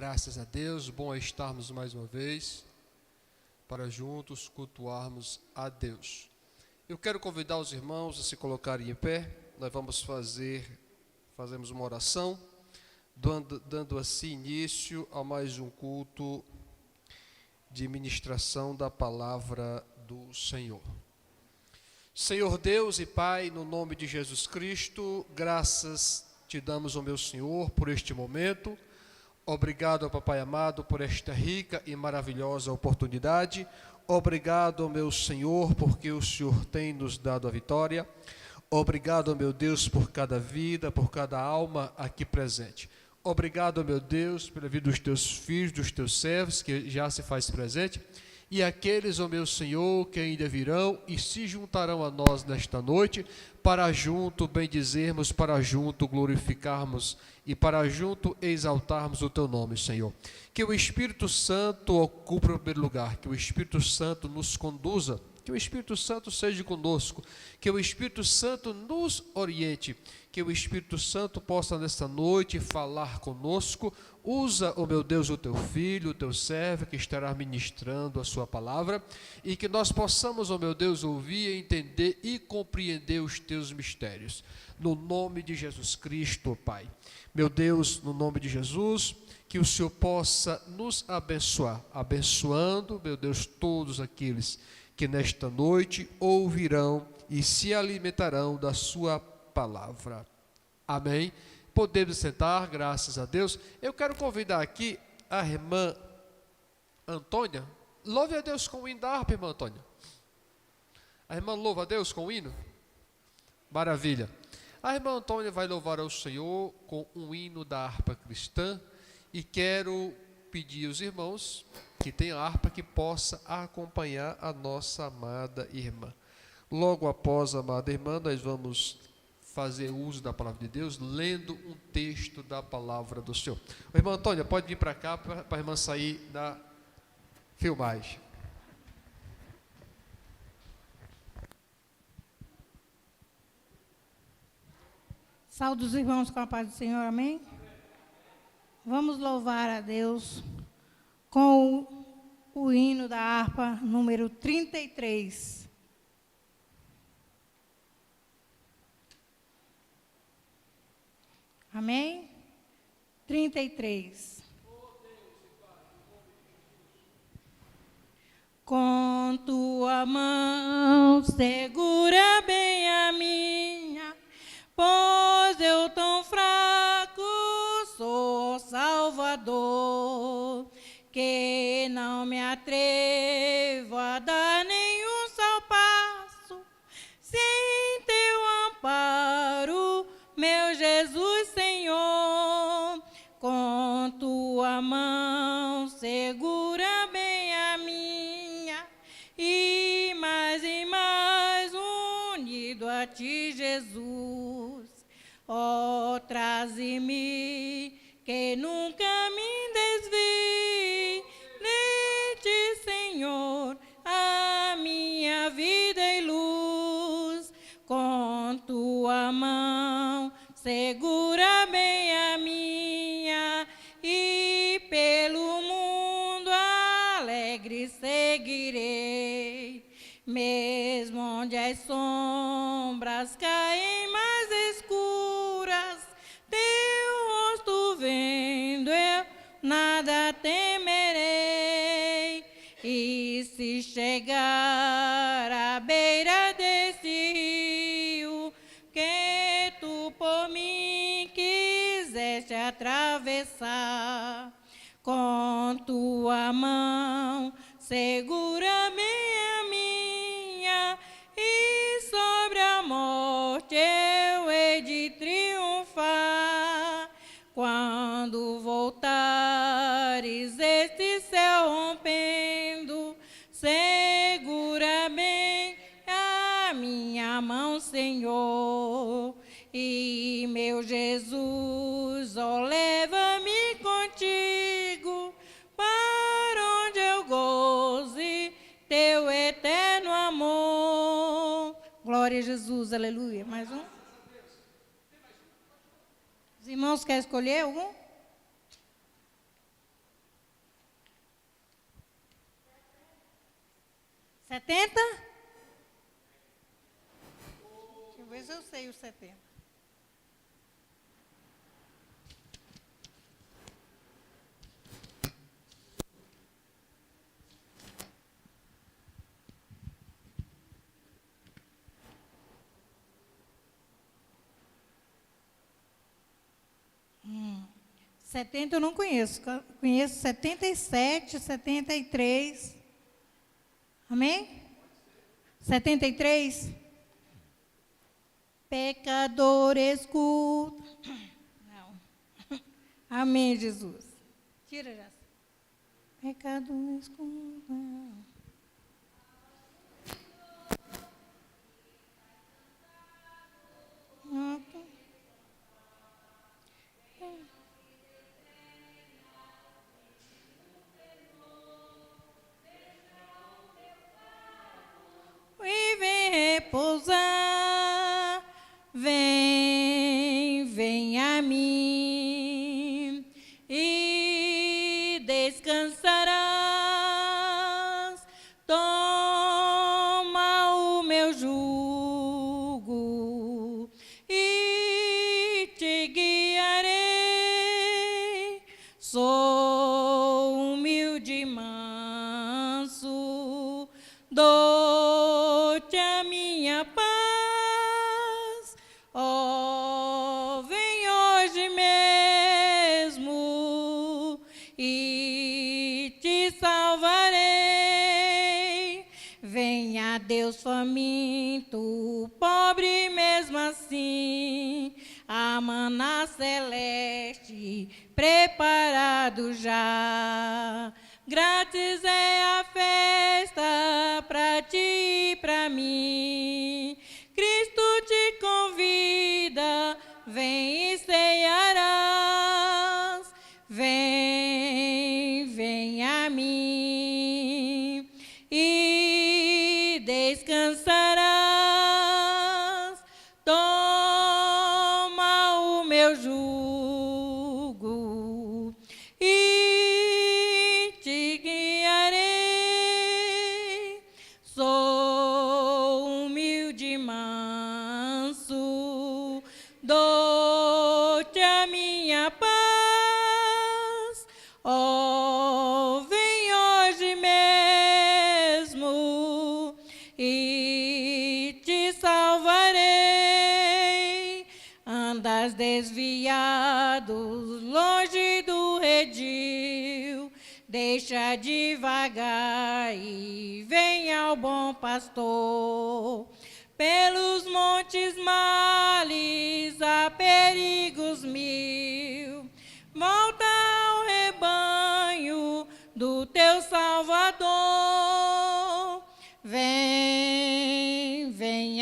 Graças a Deus, bom é estarmos mais uma vez para juntos cultuarmos a Deus. Eu quero convidar os irmãos a se colocarem em pé. Nós vamos fazemos uma oração, dando assim início a mais um culto de ministração da palavra do Senhor. Senhor Deus e Pai, no nome de Jesus Cristo, graças te damos, ó meu Senhor, por este momento. Obrigado, Papai amado, por esta rica e maravilhosa oportunidade. Obrigado, meu Senhor, porque o Senhor tem nos dado a vitória. Obrigado, meu Deus, por cada vida, por cada alma aqui presente. Obrigado, meu Deus, pela vida dos teus filhos, dos teus servos, que já se faz presente. E aqueles, ó meu Senhor, que ainda virão e se juntarão a nós nesta noite, para junto bendizermos, para junto glorificarmos e para junto exaltarmos o Teu nome, Senhor. Que o Espírito Santo ocupe o primeiro lugar, que o Espírito Santo nos conduza, que o Espírito Santo seja conosco, que o Espírito Santo nos oriente, que o Espírito Santo possa nesta noite falar conosco. Usa, ó meu Deus, o Teu Filho, o Teu servo, que estará ministrando a Sua palavra, e que nós possamos, ó meu Deus, ouvir, entender e compreender os Teus mistérios. No nome de Jesus Cristo, Pai. Meu Deus, no nome de Jesus, que o Senhor possa nos abençoar, abençoando, meu Deus, todos aqueles que nesta noite ouvirão e se alimentarão da Sua palavra. Amém. Podemos sentar, graças a Deus. Eu quero convidar aqui a irmã Antônia. Louve a Deus com o hino da harpa, irmã Antônia. A irmã louva a Deus com o hino? Maravilha. A irmã Antônia vai louvar ao Senhor com um hino da harpa cristã. E quero pedir aos irmãos que têm a harpa que possa acompanhar a nossa amada irmã. Logo após a amada irmã, nós vamos fazer uso da palavra de Deus, lendo um texto da palavra do Senhor. Irmã Antônia, pode vir para cá para a irmã sair da filmagem. Saúde os irmãos com a paz do Senhor, amém? Vamos louvar a Deus com o hino da harpa número 33. Amém? 33. Com tua mão segura bem a minha, pois eu tão fraco sou, Salvador, que não me atrevo a dar nenhum só passo sem teu amparo, meu Jesus Senhor. Com tua mão segura bem a minha, e mais unido a ti, Jesus. Ó, traze-me, que nunca me desvie de ti, Senhor, a minha vida e luz. Com tua mão segura bem a minha, e pelo mundo alegre seguirei, mesmo onde as sombras caem mais escuras, teu rosto vendo eu nada temerei. E se chegar à beira desse rio, que tu por mim quiseste atravessar, com tua mão segura bem a minha, e sobre a morte eu hei de triunfar. Quando voltares este céu rompendo, segura bem a minha mão, Senhor. E meu Jesus, ó, leva-me contigo, para onde eu goze teu eterno amor. Glória a Jesus, aleluia. Mais um? Os irmãos querem escolher algum? 70? Deixa eu ver se eu sei o 70. Hum. 70 eu não conheço. Conheço 77, 73. Amém? 73? Pecador escuta. Não. Amém, Jesus. Tira já. Pecador escuta. Ok. E vem repousar, vem a mim e descansarás. Toma o meu jugo e te guiarei. Sou humilde e manso, dou-te a minha paz. Oh, vem hoje mesmo e te salvarei. Venha Deus faminto, pobre mesmo assim, a maná celeste preparado já. Grátis é a festa pra ti e pra mim. Cristo te convida, vem e cearás. Vem a mim e descansarás. Toma o meu jugo e te guiarei. Sou humilde e manso, dou-te a minha paz. Oh, vem hoje mesmo e te salvarei. Andas desviados, longe do redil, deixa devagar e vem ao bom pastor. Pelos montes males há perigos mil, volta ao rebanho do teu Salvador. Vem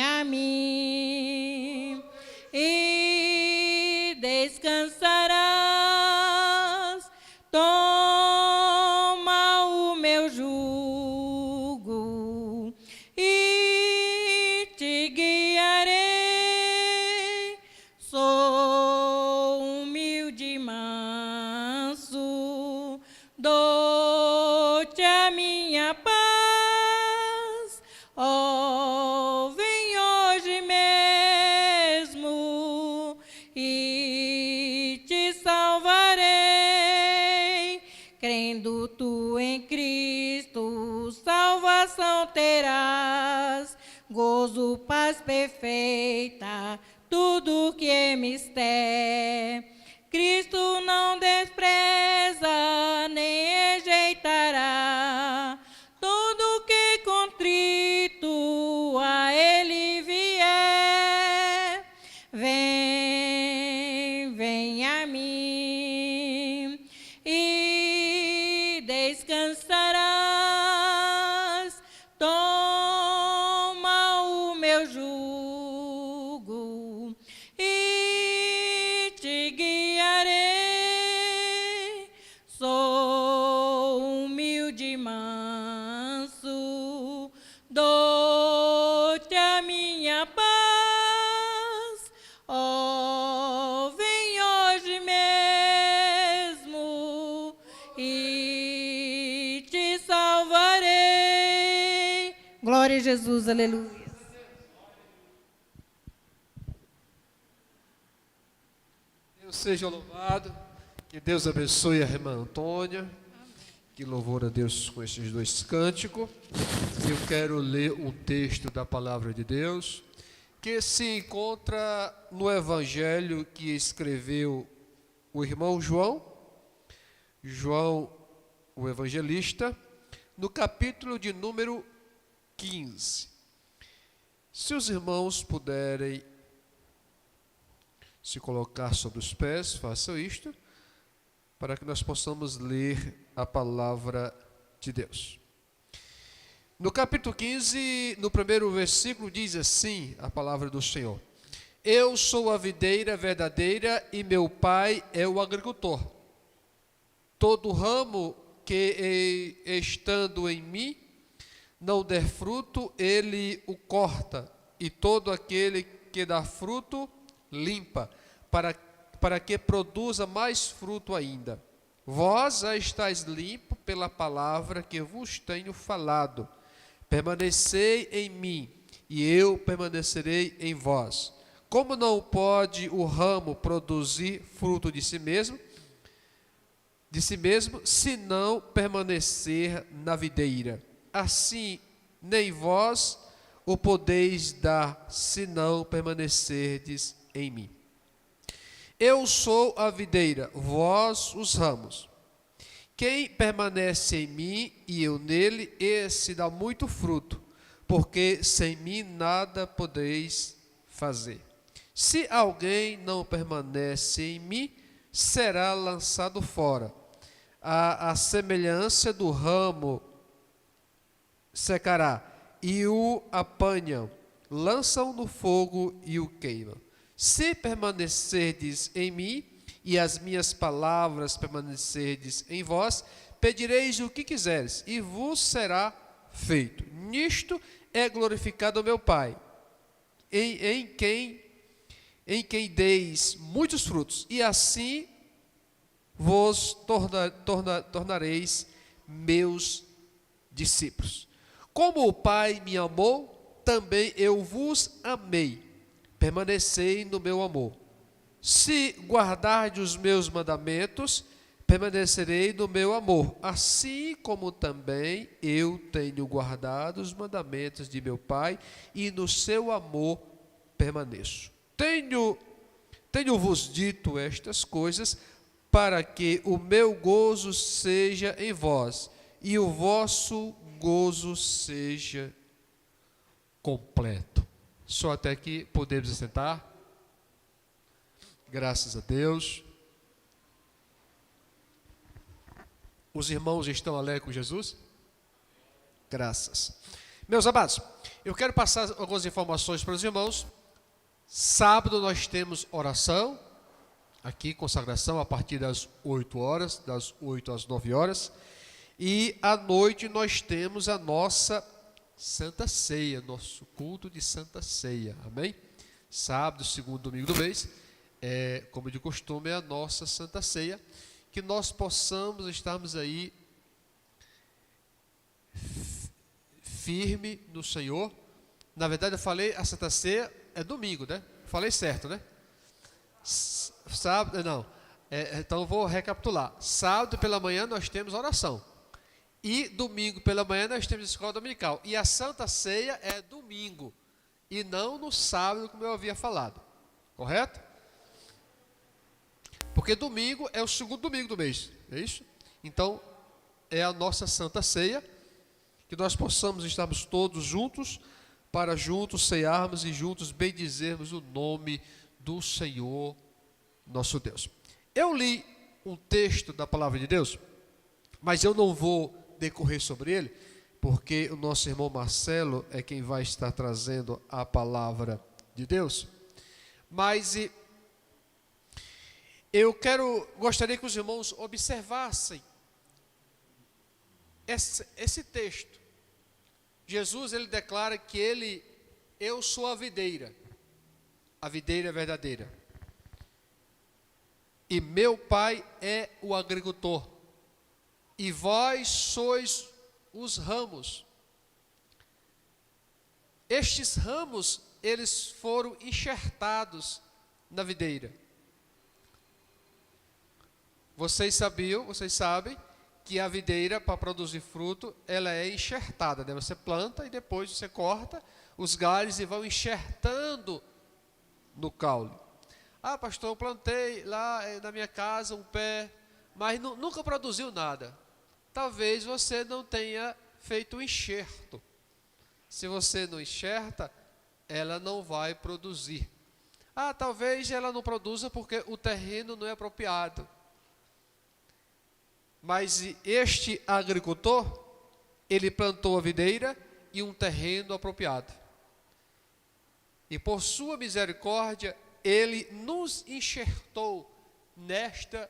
a mim e descansarás. Toma o meu jugo e te guiarei. Sou humilde e manso, dou-te a minha paz. Oh, vem hoje mesmo e te salvarei. Crendo tu em Cristo, salvação terás, gozo, paz perfeita, tudo que é mister. Cristo não despreza, nem rejeitará todo que contrito a ele vier. Vem a mim e descansarás. Toma o meu jugo e te guiarei. Glória a Jesus, aleluia. Deus seja louvado. Que Deus abençoe a irmã Antônia. Que louvor a Deus com esses dois cânticos. Eu quero ler um texto da palavra de Deus que se encontra no evangelho que escreveu o irmão João, o evangelista, no capítulo de número 15. Se os irmãos puderem se colocar sobre os pés, façam isto, para que nós possamos ler a palavra de Deus. No capítulo 15, no primeiro versículo, diz assim a palavra do Senhor: Eu sou a videira verdadeira e meu pai é o agricultor. Todo ramo que, estando em mim, não der fruto, ele o corta, e todo aquele que dá fruto, limpa, para que produza mais fruto ainda. Vós já estáis limpos pela palavra que vos tenho falado. Permanecei em mim, e eu permanecerei em vós. Como não pode o ramo produzir fruto de si mesmo, se não permanecer na videira, assim nem vós o podeis dar, se não permanecerdes em mim. Eu sou a videira, vós os ramos. Quem permanece em mim e eu nele, esse dá muito fruto, porque sem mim nada podeis fazer. Se alguém não permanece em mim, será lançado fora. A semelhança do ramo secará, e o apanham, lançam no fogo e o queimam. Se permanecerdes em mim, e as minhas palavras permanecerdes em vós, pedireis o que quiseres, e vos será feito. Nisto é glorificado o meu Pai, em quem deis muitos frutos, e assim vos tornareis meus discípulos. Como o Pai me amou, também eu vos amei. Permanecei no meu amor. Se guardardes os meus mandamentos, permanecerei no meu amor, assim como também eu tenho guardado os mandamentos de meu Pai, e no seu amor permaneço. Tenho-vos dito estas coisas, para que o meu gozo seja em vós, e o vosso gozo seja completo. Só até aqui podemos assentar. Graças a Deus. Os irmãos estão alegres com Jesus? Graças. Meus amados, eu quero passar algumas informações para os irmãos. Sábado nós temos oração, aqui consagração a partir das 8 horas, das 8 às 9 horas. E à noite nós temos a nossa Santa Ceia, nosso culto de Santa Ceia, amém? Sábado, segundo domingo do mês, como de costume, é a nossa Santa Ceia, que nós possamos estarmos aí firme no Senhor. Na verdade eu falei, a Santa Ceia é domingo, né? Falei certo, né? Sábado, não, então eu vou recapitular. Sábado pela manhã nós temos oração. E domingo pela manhã nós temos escola dominical. E a Santa Ceia é domingo, e não no sábado, como eu havia falado. Correto? Porque domingo é o segundo domingo do mês, é isso? Então, é a nossa Santa Ceia, que nós possamos estarmos todos juntos, para juntos cearmos e juntos bendizermos o nome do Senhor, nosso Deus. Eu li um texto da palavra de Deus, mas eu não vou decorrer sobre ele, porque o nosso irmão Marcelo é quem vai estar trazendo a palavra de Deus. Mas eu gostaria que os irmãos observassem esse texto. Jesus, ele declara que eu sou a videira verdadeira, e meu Pai é o agricultor, e vós sois os ramos. estes ramos, eles foram enxertados na videira. Vocês sabem que a videira, para produzir fruto, ela é enxertada, né? Você planta e depois você corta os galhos e vão enxertando no caule. Ah, pastor, eu plantei lá na minha casa um pé, mas nunca produziu nada. Talvez você não tenha feito o enxerto. Se você não enxerta, ela não vai produzir. Ah, talvez ela não produza porque o terreno não é apropriado. Mas este agricultor, ele plantou a videira e um terreno apropriado. E por sua misericórdia, ele nos enxertou nesta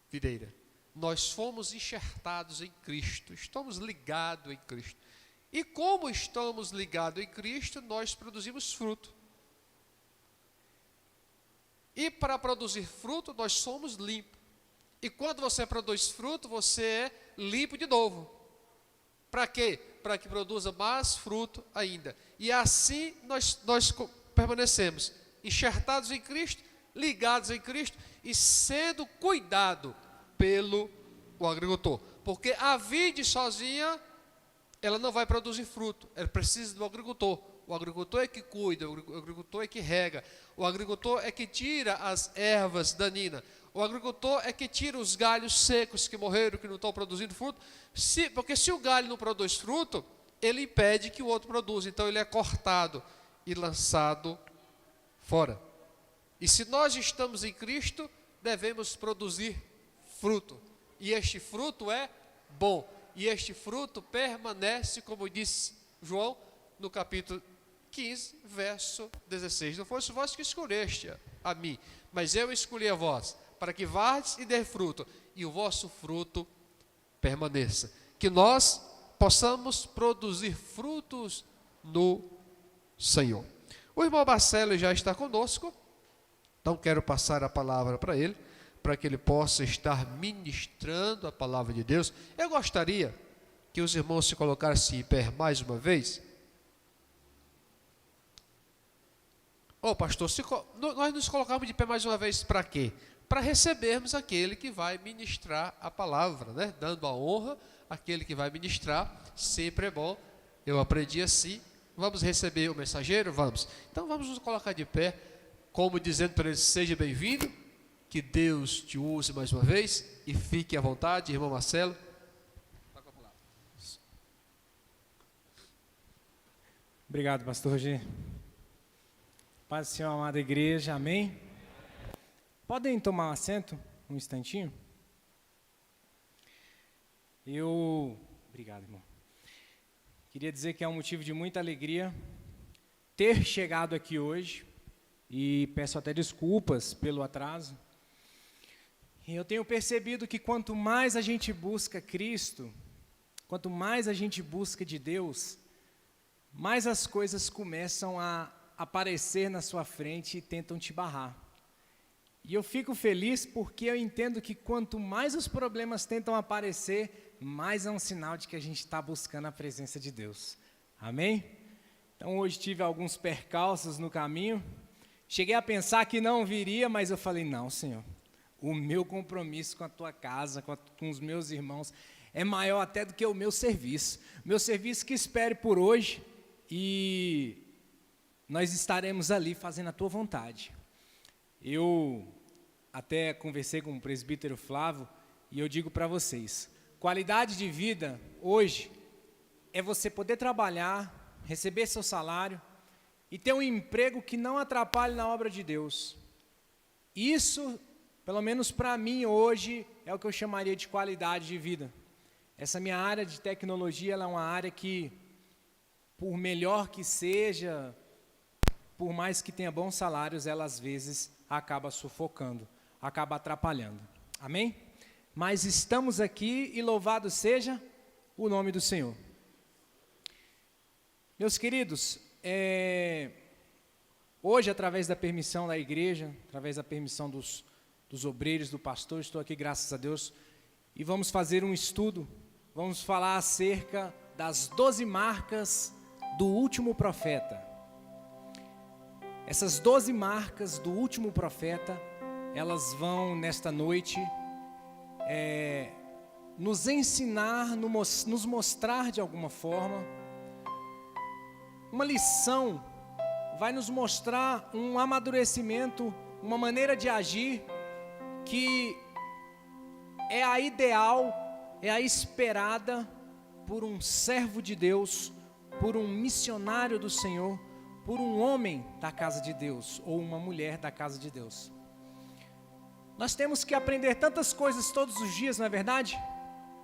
videira. Nós fomos enxertados em Cristo, estamos ligados em Cristo. E como estamos ligados em Cristo, nós produzimos fruto. E para produzir fruto, nós somos limpos. E quando você produz fruto, você é limpo de novo. Para quê? Para que produza mais fruto ainda. E assim nós permanecemos enxertados em Cristo, ligados em Cristo e sendo cuidado pelo agricultor. Porque a vide sozinha, ela não vai produzir fruto. Ela precisa do agricultor. O agricultor é que cuida, o agricultor é que rega, o agricultor é que tira as ervas daninhas. O agricultor é que tira os galhos secos que morreram, que não estão produzindo fruto. Porque se o galho não produz fruto, ele impede que o outro produza. Então ele é cortado e lançado fora. E se nós estamos em Cristo, devemos produzir fruto. E este fruto é bom. E este fruto permanece, como disse João, no capítulo 15, verso 16. Não fosse vós que escolheste a mim, mas eu escolhi a vós, para que vardes e dê fruto, e o vosso fruto permaneça. Que nós possamos produzir frutos no Senhor. O irmão Marcelo já está conosco, então quero passar a palavra para ele, para que ele possa estar ministrando a palavra de Deus. Eu gostaria que os irmãos se colocassem em pé mais uma vez. Pastor, nós nos colocamos de pé mais uma vez para quê? Para recebermos aquele que vai ministrar a palavra, né? Dando a honra àquele que vai ministrar, sempre é bom. Eu aprendi assim. Vamos receber o mensageiro? Vamos. Então vamos nos colocar de pé, como dizendo para ele: seja bem-vindo, que Deus te use mais uma vez e fique à vontade, irmão Marcelo. Obrigado, pastor Roger. Paz do Senhor, amada igreja, amém? Podem tomar um assento um instantinho? Obrigado, irmão. Queria dizer que é um motivo de muita alegria ter chegado aqui hoje e peço até desculpas pelo atraso. E eu tenho percebido que quanto mais a gente busca Cristo, quanto mais a gente busca de Deus, mais as coisas começam a aparecer na sua frente e tentam te barrar. E eu fico feliz porque eu entendo que quanto mais os problemas tentam aparecer, mais é um sinal de que a gente está buscando a presença de Deus. Amém? Então hoje tive alguns percalços no caminho. Cheguei a pensar que não viria, mas eu falei: não, Senhor, o meu compromisso com a tua casa, com os meus irmãos, é maior até do que o meu serviço. Meu serviço que espere por hoje, e nós estaremos ali fazendo a tua vontade. Eu até conversei com o presbítero Flávio, e eu digo para vocês, qualidade de vida hoje é você poder trabalhar, receber seu salário e ter um emprego que não atrapalhe na obra de Deus. Isso, pelo menos para mim hoje, é o que eu chamaria de qualidade de vida. Essa minha área de tecnologia, ela é uma área que, por melhor que seja, por mais que tenha bons salários, ela às vezes acaba sufocando, acaba atrapalhando. Amém? Mas estamos aqui e louvado seja o nome do Senhor. Meus queridos, hoje, através da permissão da igreja, através da permissão dos obreiros, do pastor, estou aqui, graças a Deus, e vamos fazer um estudo, vamos falar acerca das 12 marcas do último profeta. Essas 12 marcas do último profeta, elas vão nesta noite nos ensinar, nos mostrar de alguma forma uma lição, vai nos mostrar um amadurecimento, uma maneira de agir que é a ideal, é a esperada por um servo de Deus, por um missionário do Senhor, por um homem da casa de Deus ou uma mulher da casa de Deus. Nós temos que aprender tantas coisas todos os dias, não é verdade?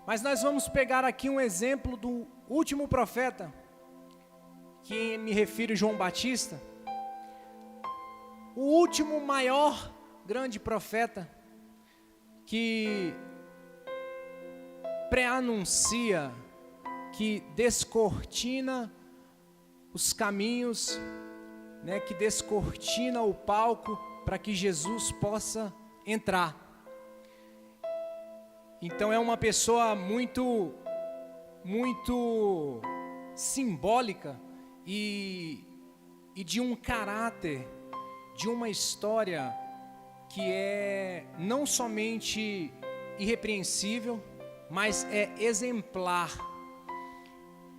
Mas nós vamos pegar aqui um exemplo do último profeta, que me refiro a João Batista, o último maior grande profeta que pré-anuncia, que descortina os caminhos, né, que descortina o palco para que Jesus possa entrar. Então é uma pessoa muito simbólica e de um caráter, de uma história que é não somente irrepreensível, mas é exemplar.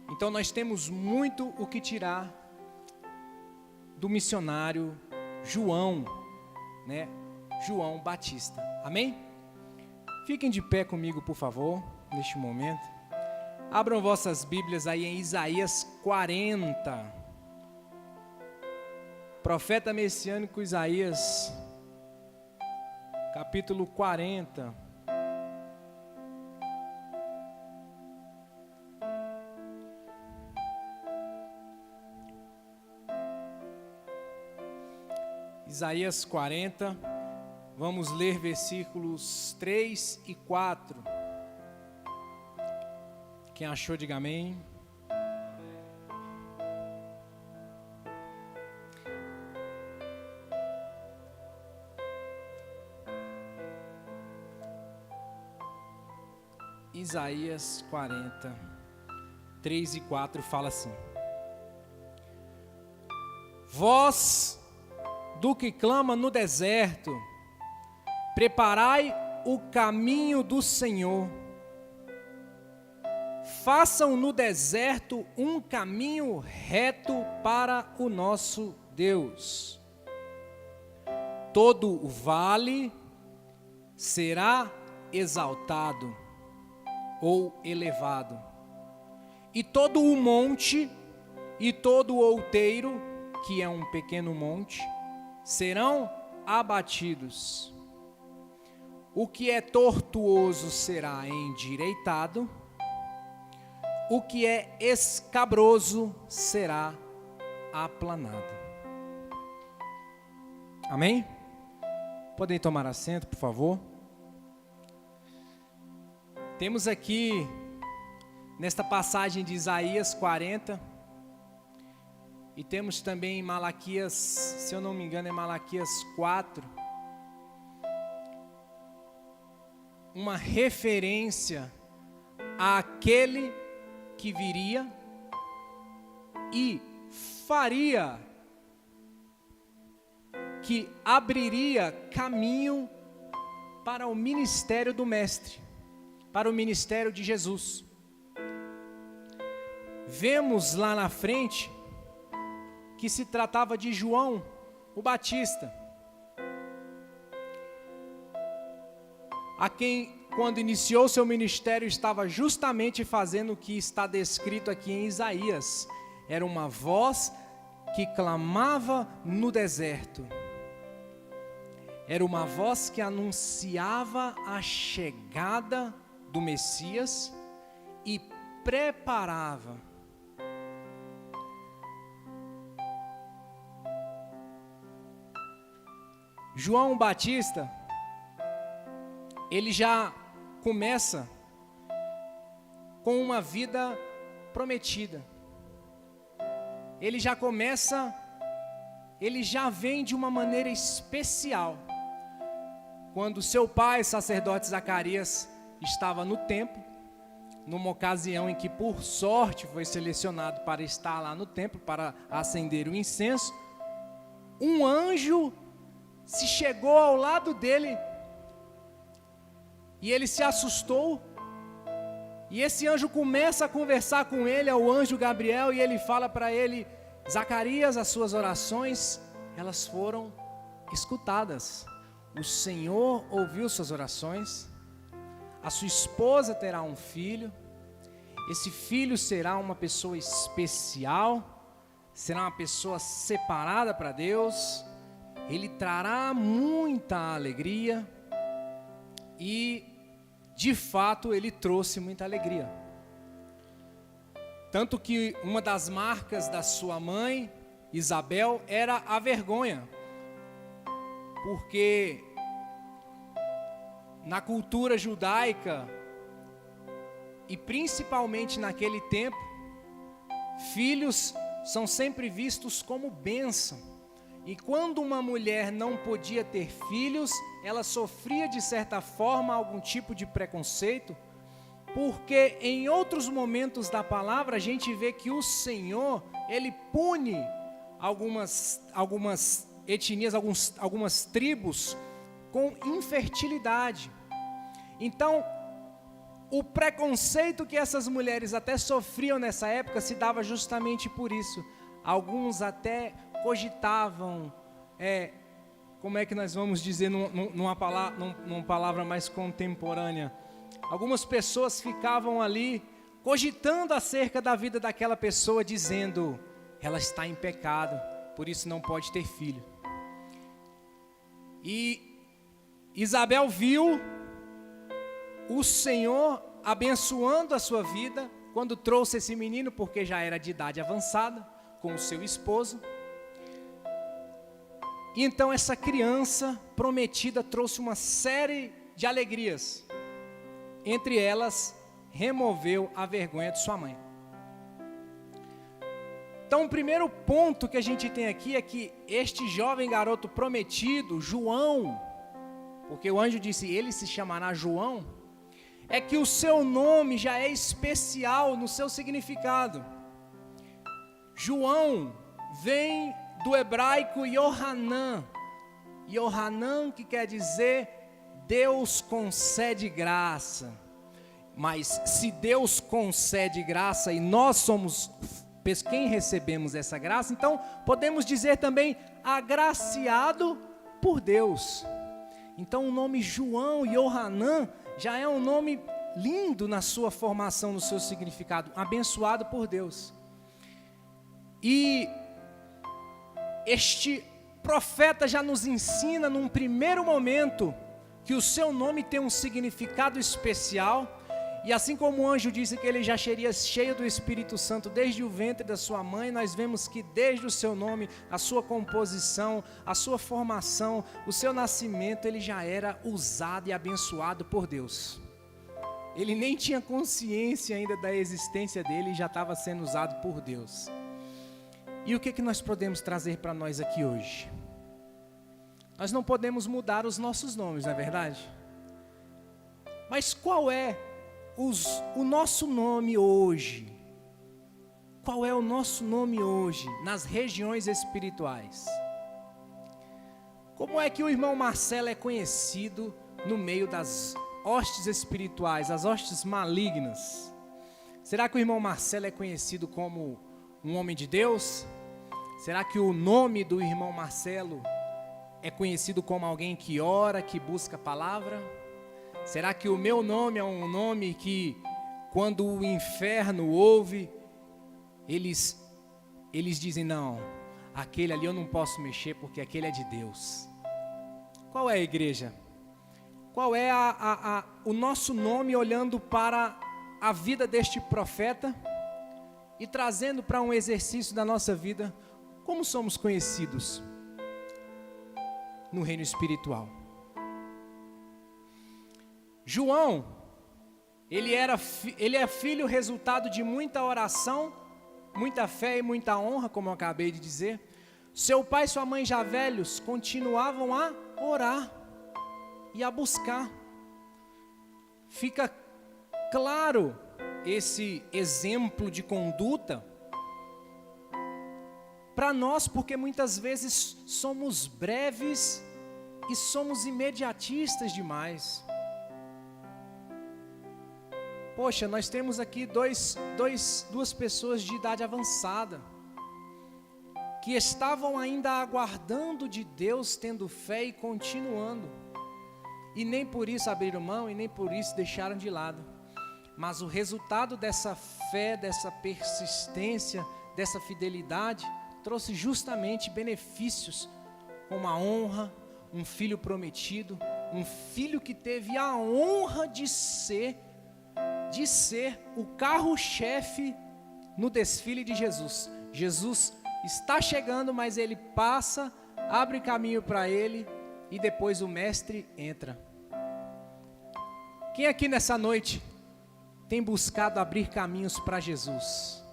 Então nós temos muito o que tirar do missionário João, né? João Batista. Amém? Fiquem de pé comigo, por favor, neste momento. Abram vossas Bíblias aí em Isaías 40. Profeta messiânico Isaías, capítulo 40. Isaías 40, vamos ler versículos 3 e 4. Quem achou, diga amém. Isaías 40, 3 e 4 fala assim: Voz do que clama no deserto, preparai o caminho do Senhor. Façam no deserto um caminho reto para o nosso Deus. Todo o vale será exaltado ou elevado, e todo o monte e todo o outeiro, que é um pequeno monte, serão abatidos. O que é tortuoso será endireitado, o que é escabroso será aplanado. Amém? Podem tomar assento, por favor. Temos aqui, nesta passagem de Isaías 40, e temos também em Malaquias, se eu não me engano é Malaquias 4, uma referência àquele que viria e faria, que abriria caminho para o ministério do Mestre, para o ministério de Jesus. Vemos lá na frente que se tratava de João, o Batista, a quem, quando iniciou seu ministério, estava justamente fazendo o que está descrito aqui em Isaías. Era uma voz que clamava no deserto. Era uma voz que anunciava a chegada do Messias e preparava. João Batista, ele já começa com uma vida prometida. Ele já vem de uma maneira especial. Quando seu pai, sacerdote Zacarias, estava no templo, numa ocasião em que, por sorte, foi selecionado para estar lá no templo, para acender o incenso, um anjo se chegou ao lado dele, e ele se assustou, e esse anjo começa a conversar com ele, é o anjo Gabriel, e ele fala para ele: Zacarias, as suas orações, elas foram escutadas, o Senhor ouviu suas orações, a sua esposa terá um filho, esse filho será uma pessoa especial, será uma pessoa separada para Deus, ele trará muita alegria, e de fato ele trouxe muita alegria. Tanto que uma das marcas da sua mãe, Isabel, era a vergonha, porque na cultura judaica, e principalmente naquele tempo, filhos são sempre vistos como bênção. E quando uma mulher não podia ter filhos, ela sofria de certa forma algum tipo de preconceito, porque em outros momentos da palavra a gente vê que o Senhor, ele pune algumas etnias, algumas tribos com infertilidade. Então, o preconceito que essas mulheres até sofriam nessa época se dava justamente por isso. Alguns até cogitavam, como é que nós vamos dizer numa palavra mais contemporânea, algumas pessoas ficavam ali cogitando acerca da vida daquela pessoa, dizendo: ela está em pecado, por isso não pode ter filho. E Isabel viu o Senhor abençoando a sua vida quando trouxe esse menino, porque já era de idade avançada, com o seu esposo. E então essa criança prometida trouxe uma série de alegrias. Entre elas, removeu a vergonha de sua mãe. Então o primeiro ponto que a gente tem aqui é que este jovem garoto prometido, João, porque o anjo disse: ele se chamará João, é que o seu nome já é especial no seu significado. João vem do hebraico Yohanan, Yohanan, que quer dizer Deus concede graça. Mas se Deus concede graça e nós somos quem recebemos essa graça, então podemos dizer também agraciado por Deus. Então o nome João, Yohanan, já é um nome lindo na sua formação, no seu significado, abençoado por Deus. E este profeta já nos ensina num primeiro momento que o seu nome tem um significado especial, e assim como o anjo disse que ele já seria cheio do Espírito Santo desde o ventre da sua mãe, nós vemos que desde o seu nome, a sua composição, a sua formação, o seu nascimento, ele já era usado e abençoado por Deus. Ele nem tinha consciência ainda da existência dele e já estava sendo usado por Deus. E o que nós podemos trazer para nós aqui hoje? Nós não podemos mudar os nossos nomes, não é verdade? Mas qual é o nosso nome hoje? Qual é o nosso nome hoje nas regiões espirituais? Como é que o irmão Marcelo é conhecido no meio das hostes espirituais, as hostes malignas? Será que o irmão Marcelo é conhecido como um homem de Deus? Será que o nome do irmão Marcelo é conhecido como alguém que ora, que busca a palavra? Será que o meu nome é um nome que, quando o inferno ouve, eles dizem: não, aquele ali eu não posso mexer porque aquele é de Deus? Qual é a igreja? Qual é o nosso nome olhando para a vida deste profeta e trazendo para um exercício da nossa vida? Como somos conhecidos no reino espiritual? João, ele é filho resultado de muita oração, muita fé e muita honra, como eu acabei de dizer. Seu pai e sua mãe, já velhos, continuavam a orar e a buscar. Fica claro esse exemplo de conduta para nós, porque muitas vezes somos breves e somos imediatistas demais. Poxa, nós temos aqui duas pessoas de idade avançada, que estavam ainda aguardando de Deus, tendo fé e continuando, e nem por isso abriram mão, e nem por isso deixaram de lado, mas o resultado dessa fé, dessa persistência, dessa fidelidade, trouxe justamente benefícios, como a honra, um filho prometido, um filho que teve a honra de ser o carro-chefe no desfile de Jesus. Jesus está chegando, mas ele passa, abre caminho para ele e depois o mestre entra. Quem aqui nessa noite tem buscado abrir caminhos para Jesus?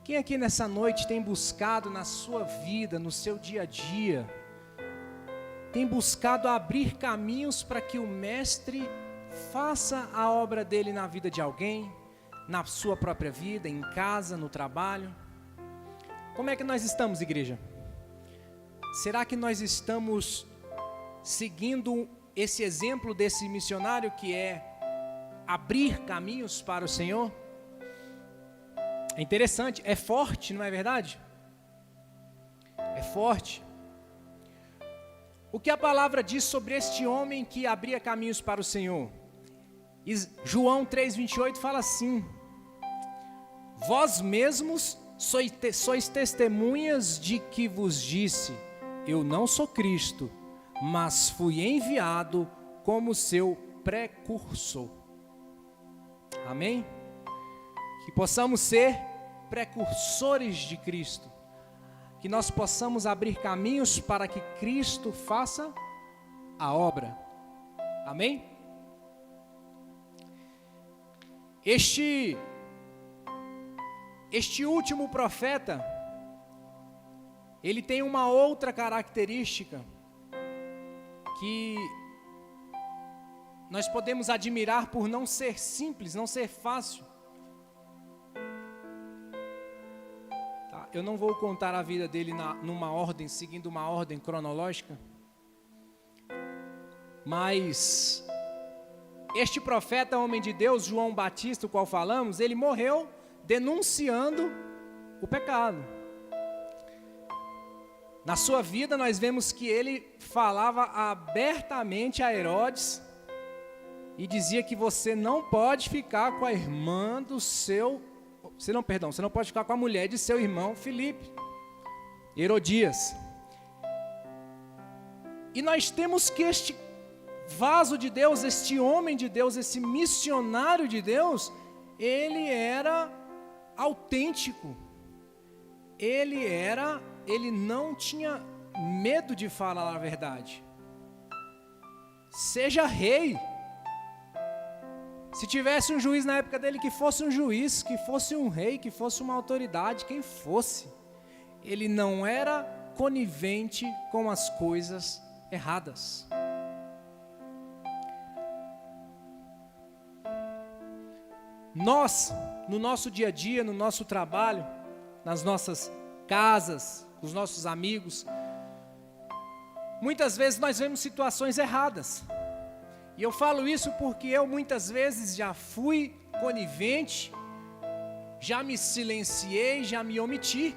Quem aqui nessa noite tem buscado na sua vida, no seu dia a dia, tem buscado abrir caminhos para que o mestre faça a obra dele na vida de alguém, na sua própria vida, em casa, no trabalho? Como é que nós estamos, igreja? Será que nós estamos seguindo esse exemplo desse missionário, que é abrir caminhos para o Senhor? É interessante, é forte, não é verdade? É forte. O que a palavra diz sobre este homem que abria caminhos para o Senhor? João 3,28 fala assim: vós mesmos sois testemunhas de que vos disse, eu não sou Cristo, mas fui enviado como seu precursor. Amém? Que possamos ser precursores de Cristo, que nós possamos abrir caminhos para que Cristo faça a obra. Amém? Este último profeta, ele tem uma outra característica que nós podemos admirar por não ser simples, não ser fácil. Tá, eu não vou contar a vida dele numa ordem, seguindo uma ordem cronológica, mas este profeta, homem de Deus, João Batista, o qual falamos, ele morreu denunciando o pecado. Na sua vida nós vemos que ele falava abertamente a Herodes e dizia que você não pode ficar com a irmã do seu, você não pode ficar com a mulher de seu irmão Filipe, Herodias. E nós temos que este vaso de Deus, este homem de Deus, esse missionário de Deus, ele era autêntico, ele não tinha medo de falar a verdade. Seja rei, se tivesse um juiz na época dele, que fosse um juiz, que fosse um rei, que fosse uma autoridade, quem fosse, ele não era conivente com as coisas erradas. Nós, no nosso dia a dia, no nosso trabalho, nas nossas casas, com os nossos amigos, muitas vezes nós vemos situações erradas. E eu falo isso porque eu muitas vezes já fui conivente, já me silenciei, já me omiti.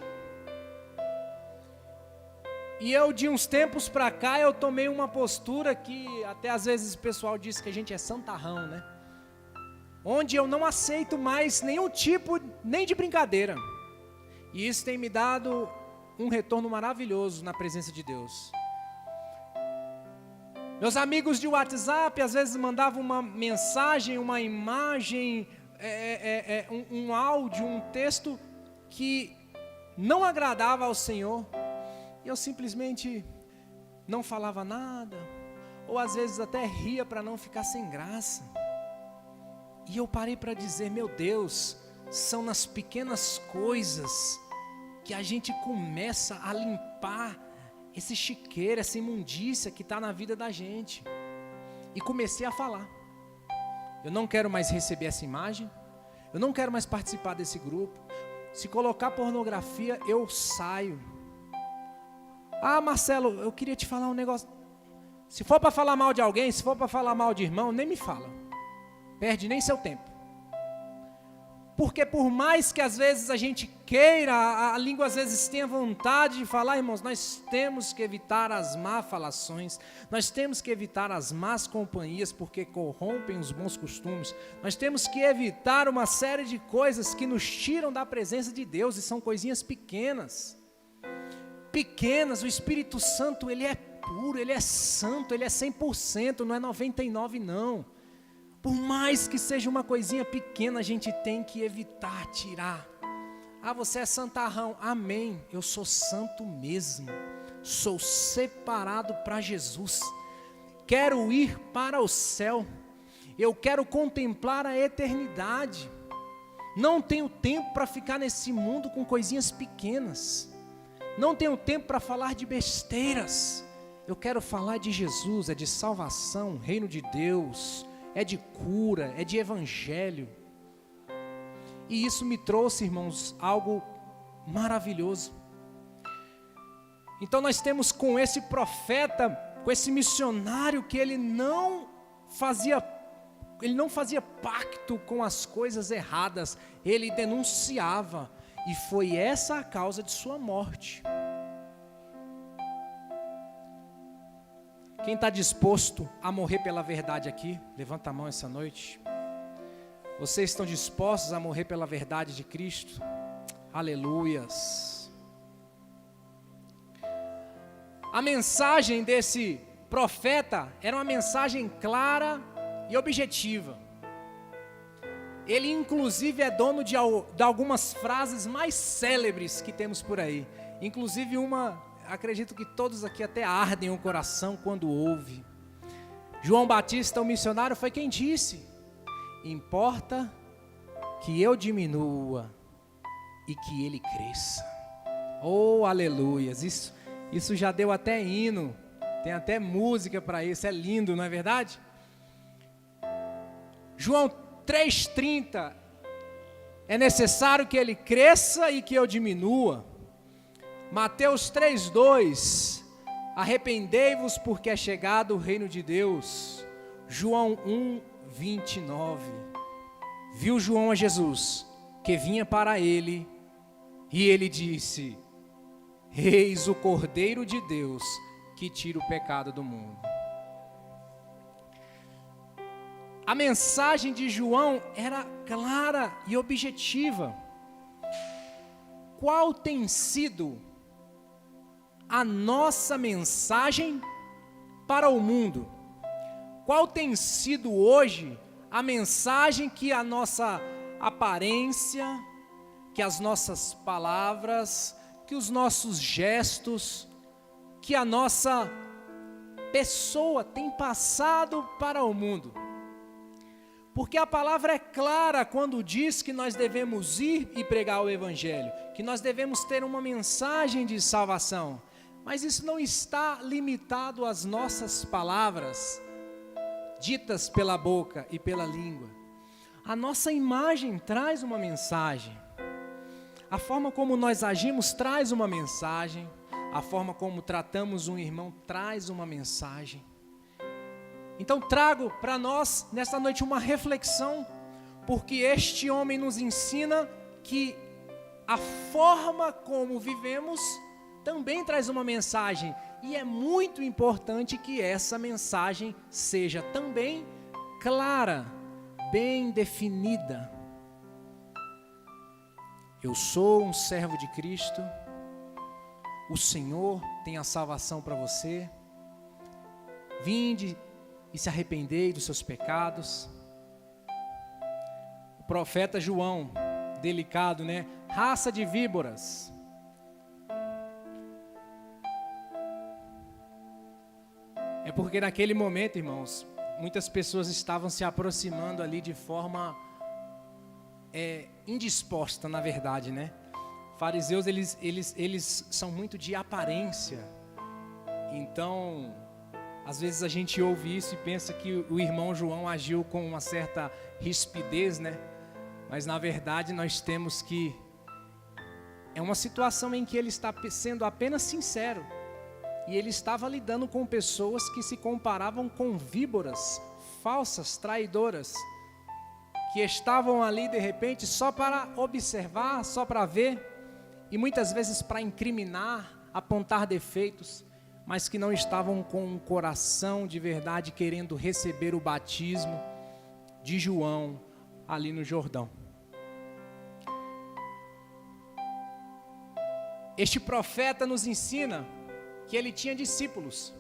E eu, de uns tempos para cá, eu tomei uma postura que até às vezes o pessoal diz que a gente é santarrão, né? Onde eu não aceito mais nenhum tipo, nem de brincadeira. E isso tem me dado um retorno maravilhoso na presença de Deus. Meus amigos de WhatsApp às vezes mandavam uma mensagem, uma imagem, um áudio, um texto que não agradava ao Senhor. E eu simplesmente não falava nada, ou às vezes até ria para não ficar sem graça. E eu parei para dizer, meu Deus, são nas pequenas coisas que a gente começa a limpar esse chiqueiro, essa imundícia que está na vida da gente. E comecei a falar. eu não quero mais receber essa imagem, eu não quero mais participar desse grupo. Se colocar pornografia, eu saio. Ah, Marcelo, eu queria te falar um negócio. Se for para falar mal de alguém, se for para falar mal de irmão, nem me fala. Perde nem seu tempo. Porque por mais que às vezes a gente queira, a língua às vezes tenha vontade de falar, irmãos, nós temos que evitar as má falações, nós temos que evitar as más companhias, porque corrompem os bons costumes, nós temos que evitar uma série de coisas que nos tiram da presença de Deus, e são coisinhas pequenas. Pequenas, o Espírito Santo, ele é puro, ele é santo, ele é 100%, não é 99% não. Por mais que seja uma coisinha pequena, a gente tem que evitar, tirar. Ah, você é santarrão. Amém, eu sou santo mesmo. Sou separado para Jesus. Quero ir para o céu. Eu quero contemplar a eternidade. Não tenho tempo para ficar nesse mundo com coisinhas pequenas. Não tenho tempo para falar de besteiras. Eu quero falar de Jesus, é de salvação, reino de Deus, é de cura, é de evangelho. E isso me trouxe, irmãos, algo maravilhoso. Então nós temos com esse profeta, com esse missionário, que ele não fazia pacto com as coisas erradas, ele denunciava, e foi essa a causa de sua morte. Quem está disposto a morrer pela verdade aqui? Levanta a mão essa noite. Vocês estão dispostos a morrer pela verdade de Cristo? Aleluias. A mensagem desse profeta era uma mensagem clara e objetiva. Ele inclusive é dono de algumas frases mais célebres que temos por aí. Inclusive uma... acredito que todos aqui até ardem o coração quando ouve. João Batista, o missionário, foi quem disse: importa que eu diminua e que ele cresça. Oh, aleluias, isso já deu até hino, tem até música para isso, é lindo, não é verdade? João 3,30, é necessário que ele cresça e que eu diminua. Mateus 3,2, arrependei-vos porque é chegado o reino de Deus. João 1,29, viu João a Jesus, que vinha para ele, e ele disse: eis o Cordeiro de Deus, que tira o pecado do mundo. A mensagem de João era clara e objetiva. Qual tem sido a nossa mensagem para o mundo? Qual tem sido hoje a mensagem que a nossa aparência, que as nossas palavras, que os nossos gestos, que a nossa pessoa tem passado para o mundo? Porque a palavra é clara quando diz que nós devemos ir e pregar o evangelho, que nós devemos ter uma mensagem de salvação. Mas isso não está limitado às nossas palavras, ditas pela boca e pela língua. A nossa imagem traz uma mensagem. A forma como nós agimos traz uma mensagem. A forma como tratamos um irmão traz uma mensagem. Então trago para nós, nesta noite, uma reflexão, porque este homem nos ensina que a forma como vivemos também traz uma mensagem, e é muito importante que essa mensagem seja também clara, bem definida. Eu sou um servo de Cristo, o Senhor tem a salvação para você, vinde e se arrependei dos seus pecados. O profeta João, delicado, né? Raça de víboras. É porque naquele momento, irmãos, muitas pessoas estavam se aproximando ali de forma indisposta, na verdade, né? Fariseus, eles são muito de aparência. Então, Às vezes a gente ouve isso e pensa que o irmão João agiu com uma certa rispidez, né? Mas na verdade nós temos que... É uma situação em que ele está sendo apenas sincero. E ele estava lidando com pessoas que se comparavam com víboras, falsas, traidoras, que estavam ali de repente só para observar, só para ver, e muitas vezes para incriminar, apontar defeitos, mas que não estavam com um coração de verdade querendo receber o batismo de João ali no Jordão. Este profeta nos ensina que ele tinha discípulos.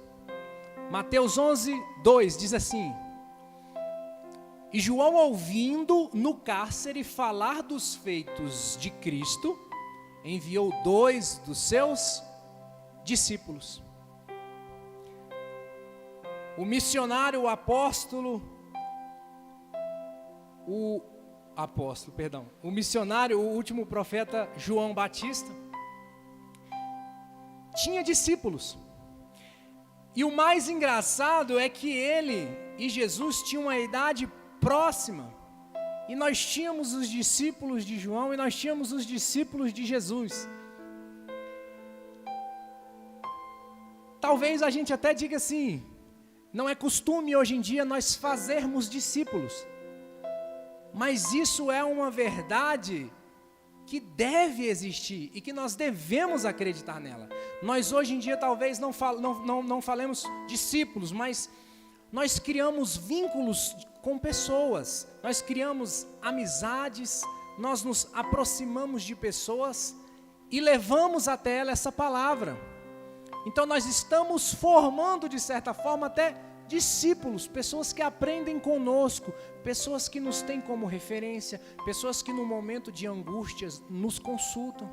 Mateus 11:2 diz assim: e João, ouvindo no cárcere falar dos feitos de Cristo, enviou 2 dos seus discípulos. O missionário, o missionário, o último profeta João Batista, tinha discípulos. E o mais engraçado é que ele e Jesus tinham uma idade próxima. E nós tínhamos os discípulos de João e nós tínhamos os discípulos de Jesus. Talvez a gente até diga assim, não é costume hoje em dia nós fazermos discípulos. Mas isso é uma verdade que deve existir e que nós devemos acreditar nela. Nós hoje em dia talvez não falemos discípulos, mas nós criamos vínculos com pessoas, nós criamos amizades, nós nos aproximamos de pessoas e levamos até ela essa palavra. Então nós estamos formando de certa forma até discípulos, pessoas que aprendem conosco, pessoas que nos têm como referência, pessoas que no momento de angústias nos consultam.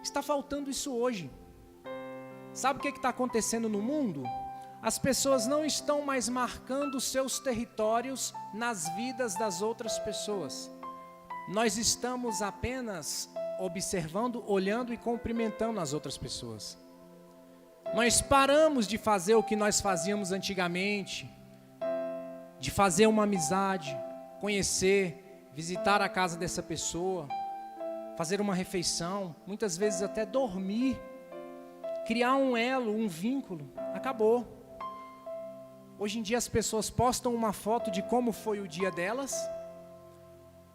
Está faltando isso hoje. Sabe o que está acontecendo no mundo? As pessoas não estão mais marcando seus territórios nas vidas das outras pessoas. Nós estamos apenas observando, olhando e cumprimentando as outras pessoas. Nós paramos de fazer o que nós fazíamos antigamente, de fazer uma amizade, conhecer, visitar a casa dessa pessoa, fazer uma refeição, muitas vezes até dormir, criar um elo, um vínculo. Acabou. Hoje em dia as pessoas postam uma foto de como foi o dia delas,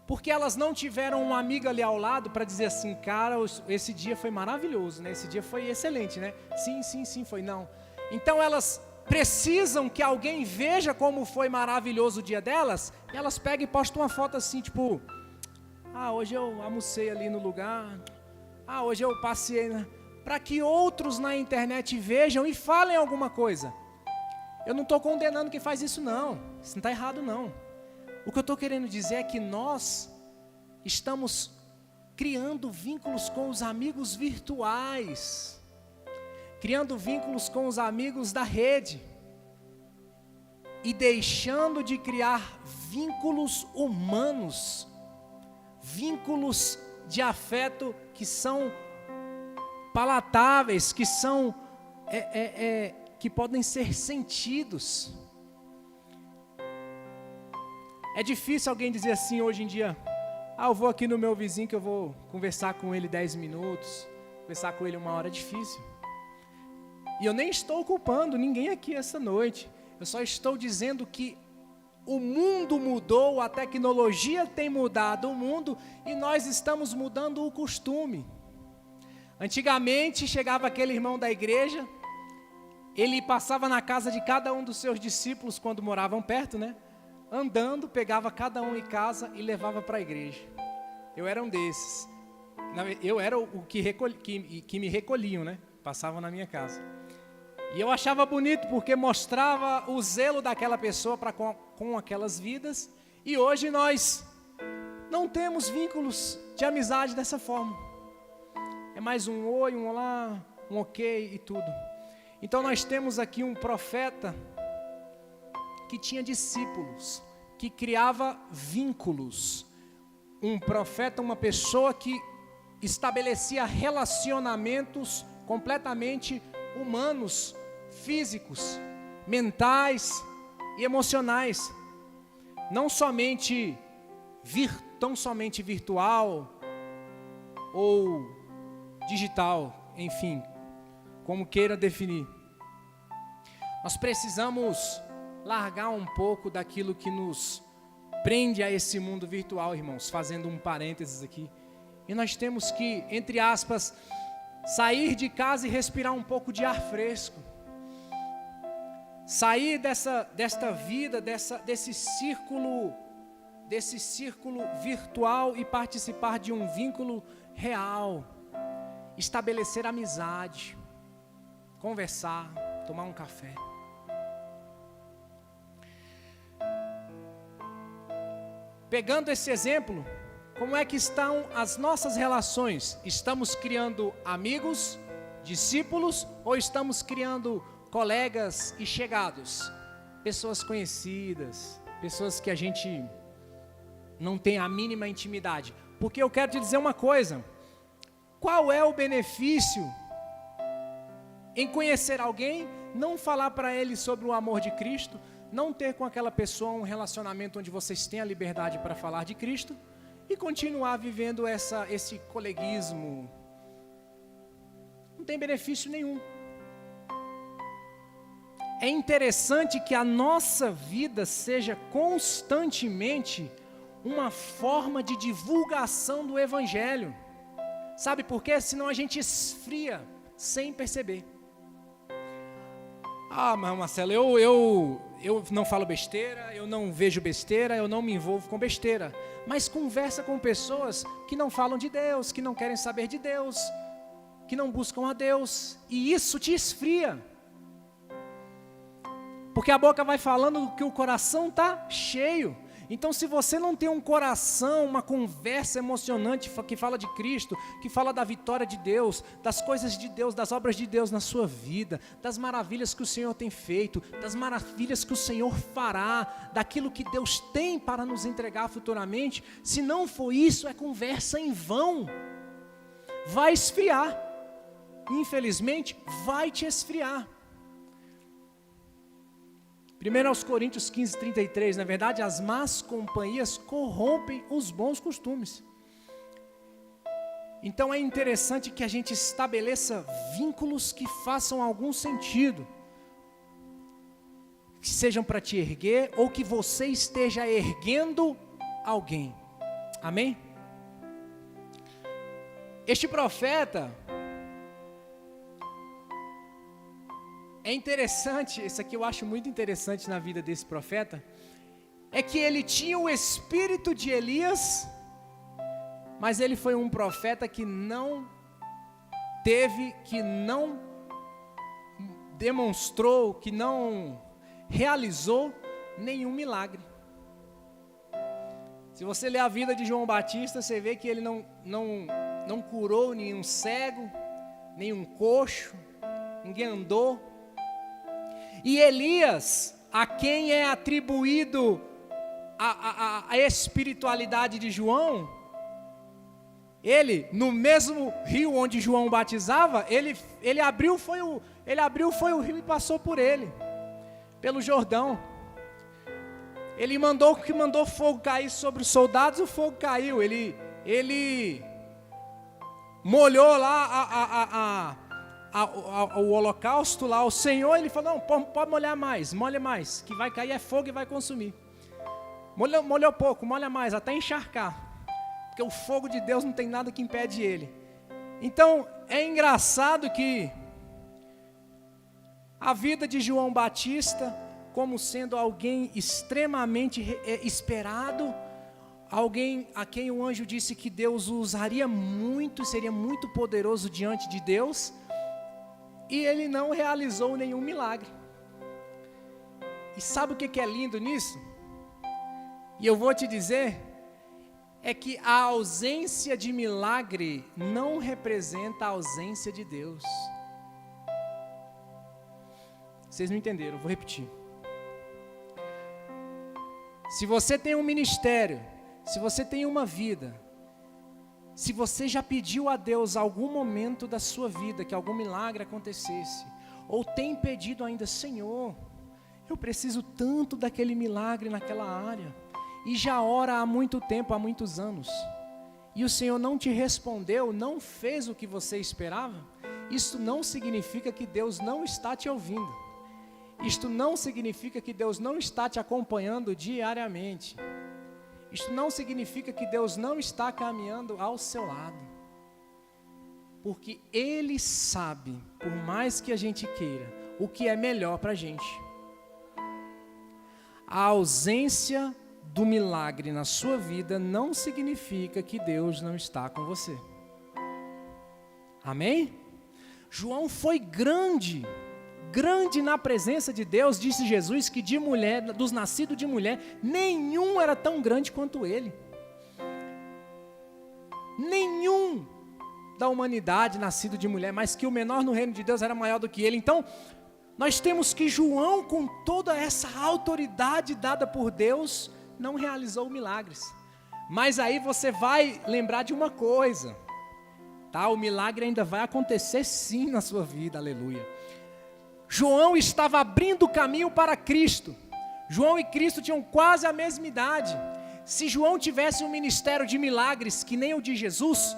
porque elas não tiveram uma amiga ali ao lado para dizer assim, cara, esse dia foi maravilhoso, né? Esse dia foi excelente, né? Sim, foi, não. Então elas precisam que alguém veja como foi maravilhoso o dia delas, e elas pegam e postam uma foto assim, tipo, hoje eu almocei ali no lugar, hoje eu passei, né? Para que outros na internet vejam e falem alguma coisa. Eu não estou condenando quem faz isso não, isso não está errado não. O que eu estou querendo dizer é que nós estamos criando vínculos com os amigos virtuais, criando vínculos com os amigos da rede e deixando de criar vínculos humanos, vínculos de afeto que são palatáveis, que são que podem ser sentidos. É difícil alguém dizer assim hoje em dia, eu vou aqui no meu vizinho que eu vou conversar com ele 10 minutos, conversar com ele 1 hora, é difícil. E eu nem estou culpando ninguém aqui essa noite, eu só estou dizendo que o mundo mudou, a tecnologia tem mudado o mundo e nós estamos mudando o costume. Antigamente chegava aquele irmão da igreja, ele passava na casa de cada um dos seus discípulos quando moravam perto, né? Andando, pegava cada um em casa e levava para a igreja. Eu era um desses. Eu era o que me recolhiam, né? Passavam na minha casa. E eu achava bonito porque mostrava o zelo daquela pessoa com aquelas vidas. E hoje nós não temos vínculos de amizade dessa forma. É mais um oi, um olá, um ok e tudo. Então nós temos aqui um profeta que tinha discípulos, que criava vínculos. Um profeta, uma pessoa que estabelecia relacionamentos completamente humanos, físicos, mentais e emocionais. Não somente tão somente virtual ou digital, enfim, como queira definir. Nós precisamos largar um pouco daquilo que nos prende a esse mundo virtual, irmãos, fazendo um parênteses aqui. E nós temos que, entre aspas, sair de casa e respirar um pouco de ar fresco. Sair desta vida, desse círculo virtual e participar de um vínculo real. Estabelecer amizade, conversar, tomar um café. Pegando esse exemplo, como é que estão as nossas relações? Estamos criando amigos, discípulos, ou estamos criando colegas e chegados? Pessoas conhecidas, pessoas que a gente não tem a mínima intimidade. Porque eu quero te dizer uma coisa: qual é o benefício em conhecer alguém, não falar para ele sobre o amor de Cristo, não ter com aquela pessoa um relacionamento onde vocês têm a liberdade para falar de Cristo e continuar vivendo esse coleguismo? Não tem benefício nenhum. É interessante que a nossa vida seja constantemente uma forma de divulgação do Evangelho. Sabe por quê? Senão a gente esfria sem perceber. Ah, mas Marcelo, eu não falo besteira, eu não vejo besteira, eu não me envolvo com besteira. Mas conversa com pessoas que não falam de Deus, que não querem saber de Deus, que não buscam a Deus. E isso te esfria. Porque a boca vai falando que o coração está cheio. Então, se você não tem um coração, uma conversa emocionante que fala de Cristo, que fala da vitória de Deus, das coisas de Deus, das obras de Deus na sua vida, das maravilhas que o Senhor tem feito, das maravilhas que o Senhor fará, daquilo que Deus tem para nos entregar futuramente, se não for isso, é conversa em vão. Vai esfriar. Infelizmente, vai te esfriar. 1 Coríntios 15, 33, na verdade, as más companhias corrompem os bons costumes. Então é interessante que a gente estabeleça vínculos que façam algum sentido, que sejam para te erguer ou que você esteja erguendo alguém. Amém? Este profeta, é interessante, isso aqui eu acho muito interessante na vida desse profeta, é que ele tinha o espírito de Elias, mas ele foi um profeta que não demonstrou, que não realizou nenhum milagre. Se você ler a vida de João Batista, você vê que ele não curou nenhum cego, nenhum coxo, ninguém andou. E Elias, a quem é atribuído a espiritualidade de João, ele, no mesmo rio onde João batizava, ele abriu foi o rio e passou por ele, pelo Jordão. Ele mandou fogo cair sobre os soldados, o fogo caiu. Ele molhou lá o holocausto lá, o Senhor, ele falou, não, pode molhar mais, molha mais, que vai cair é fogo e vai consumir. Molhou pouco, molha mais, até encharcar, porque o fogo de Deus não tem nada que impede ele. Então, é engraçado que a vida de João Batista, como sendo alguém extremamente esperado, alguém a quem o anjo disse que Deus o usaria muito, seria muito poderoso diante de Deus, e ele não realizou nenhum milagre. E sabe o que é lindo nisso? E eu vou te dizer, é que a ausência de milagre não representa a ausência de Deus. Vocês não entenderam, eu vou repetir. Se você tem um ministério, se você tem uma vida, se você já pediu a Deus algum momento da sua vida que algum milagre acontecesse, ou tem pedido ainda: Senhor, eu preciso tanto daquele milagre naquela área, e já ora há muito tempo, há muitos anos, e o Senhor não te respondeu, não fez o que você esperava, isso não significa que Deus não está te ouvindo. Isto não significa que Deus não está te acompanhando diariamente. Isto não significa que Deus não está caminhando ao seu lado. Porque Ele sabe, por mais que a gente queira, o que é melhor para a gente. A ausência do milagre na sua vida não significa que Deus não está com você. Amém? João foi grande na presença de Deus. Disse Jesus que de mulher, dos nascidos de mulher, nenhum era tão grande quanto ele. Nenhum da humanidade nascido de mulher, mas que o menor no reino de Deus era maior do que ele. Então, nós temos que João, com toda essa autoridade dada por Deus, não realizou milagres. Mas aí você vai lembrar de uma coisa, tá? O milagre ainda vai acontecer sim na sua vida, aleluia. João estava abrindo o caminho para Cristo. João e Cristo tinham quase a mesma idade. Se João tivesse um ministério de milagres que nem o de Jesus,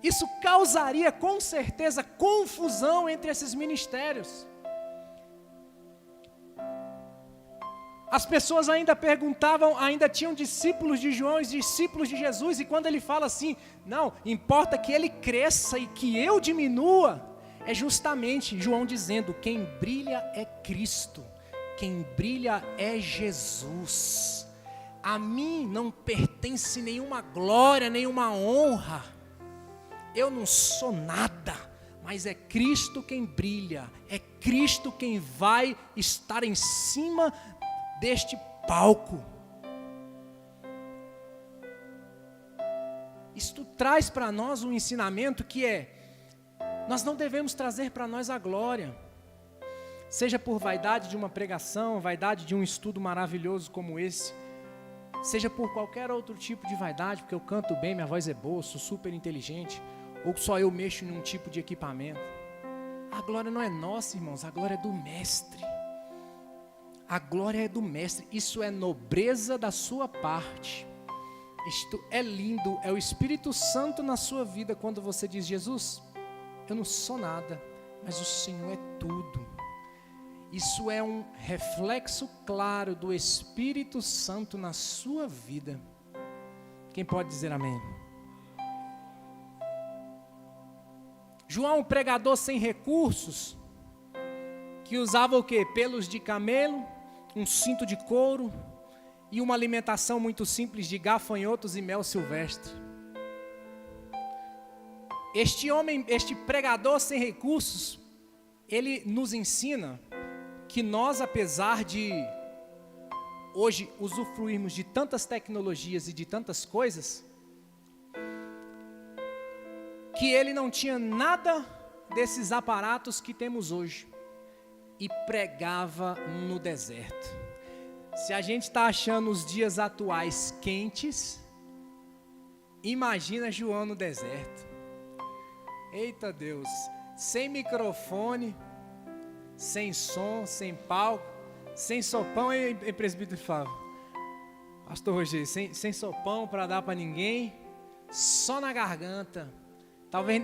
isso causaria com certeza confusão entre esses ministérios. As pessoas ainda perguntavam, ainda tinham discípulos de João e discípulos de Jesus, e quando ele fala assim: não, importa que ele cresça e que eu diminua, é justamente João dizendo: quem brilha é Cristo, quem brilha é Jesus. A mim não pertence nenhuma glória, nenhuma honra, eu não sou nada, mas é Cristo quem brilha, é Cristo quem vai estar em cima deste palco. Isto traz para nós um ensinamento que é: nós não devemos trazer para nós a glória, seja por vaidade de uma pregação, vaidade de um estudo maravilhoso como esse, seja por qualquer outro tipo de vaidade, porque eu canto bem, minha voz é boa, sou super inteligente, ou só eu mexo em um tipo de equipamento. A glória não é nossa, irmãos, a glória é do Mestre. A glória é do Mestre, isso é nobreza da sua parte. Isto é lindo, é o Espírito Santo na sua vida quando você diz: Jesus, eu não sou nada, mas o Senhor é tudo. Isso é um reflexo claro do Espírito Santo na sua vida. Quem pode dizer amém? João, um pregador sem recursos, que usava o quê? Pelos de camelo, um cinto de couro e uma alimentação muito simples de gafanhotos e mel silvestre. Este homem, este pregador sem recursos, ele nos ensina que nós, apesar de hoje usufruirmos de tantas tecnologias e de tantas coisas, que ele não tinha nada desses aparatos que temos hoje, e pregava no deserto. Se a gente está achando os dias atuais quentes, imagina João no deserto. Eita Deus, sem microfone, sem som, sem palco, sem sopão, hein, presbítero Flávio? Pastor Rogério, sem sopão para dar para ninguém, só na garganta. Talvez,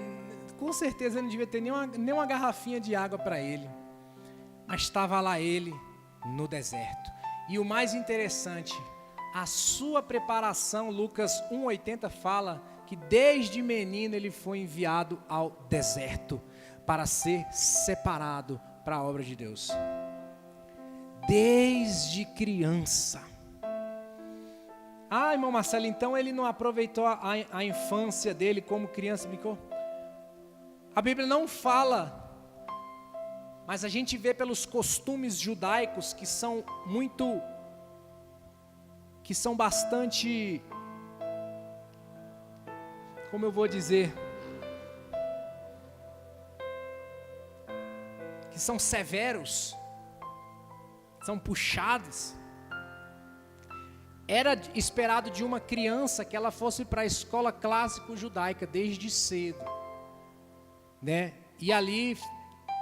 com certeza, não devia ter nenhuma garrafinha de água para ele. Mas estava lá ele no deserto. E o mais interessante, a sua preparação, Lucas 1,80 fala que desde menino ele foi enviado ao deserto para ser separado para a obra de Deus. Desde criança. Ah, irmão Marcelo, então ele não aproveitou a infância dele como criança, brincou? A Bíblia não fala, mas a gente vê pelos costumes judaicos que são bastante, como eu vou dizer, que são severos, são puxados. Era esperado de uma criança que ela fosse para a escola clássico judaica desde cedo, né? E ali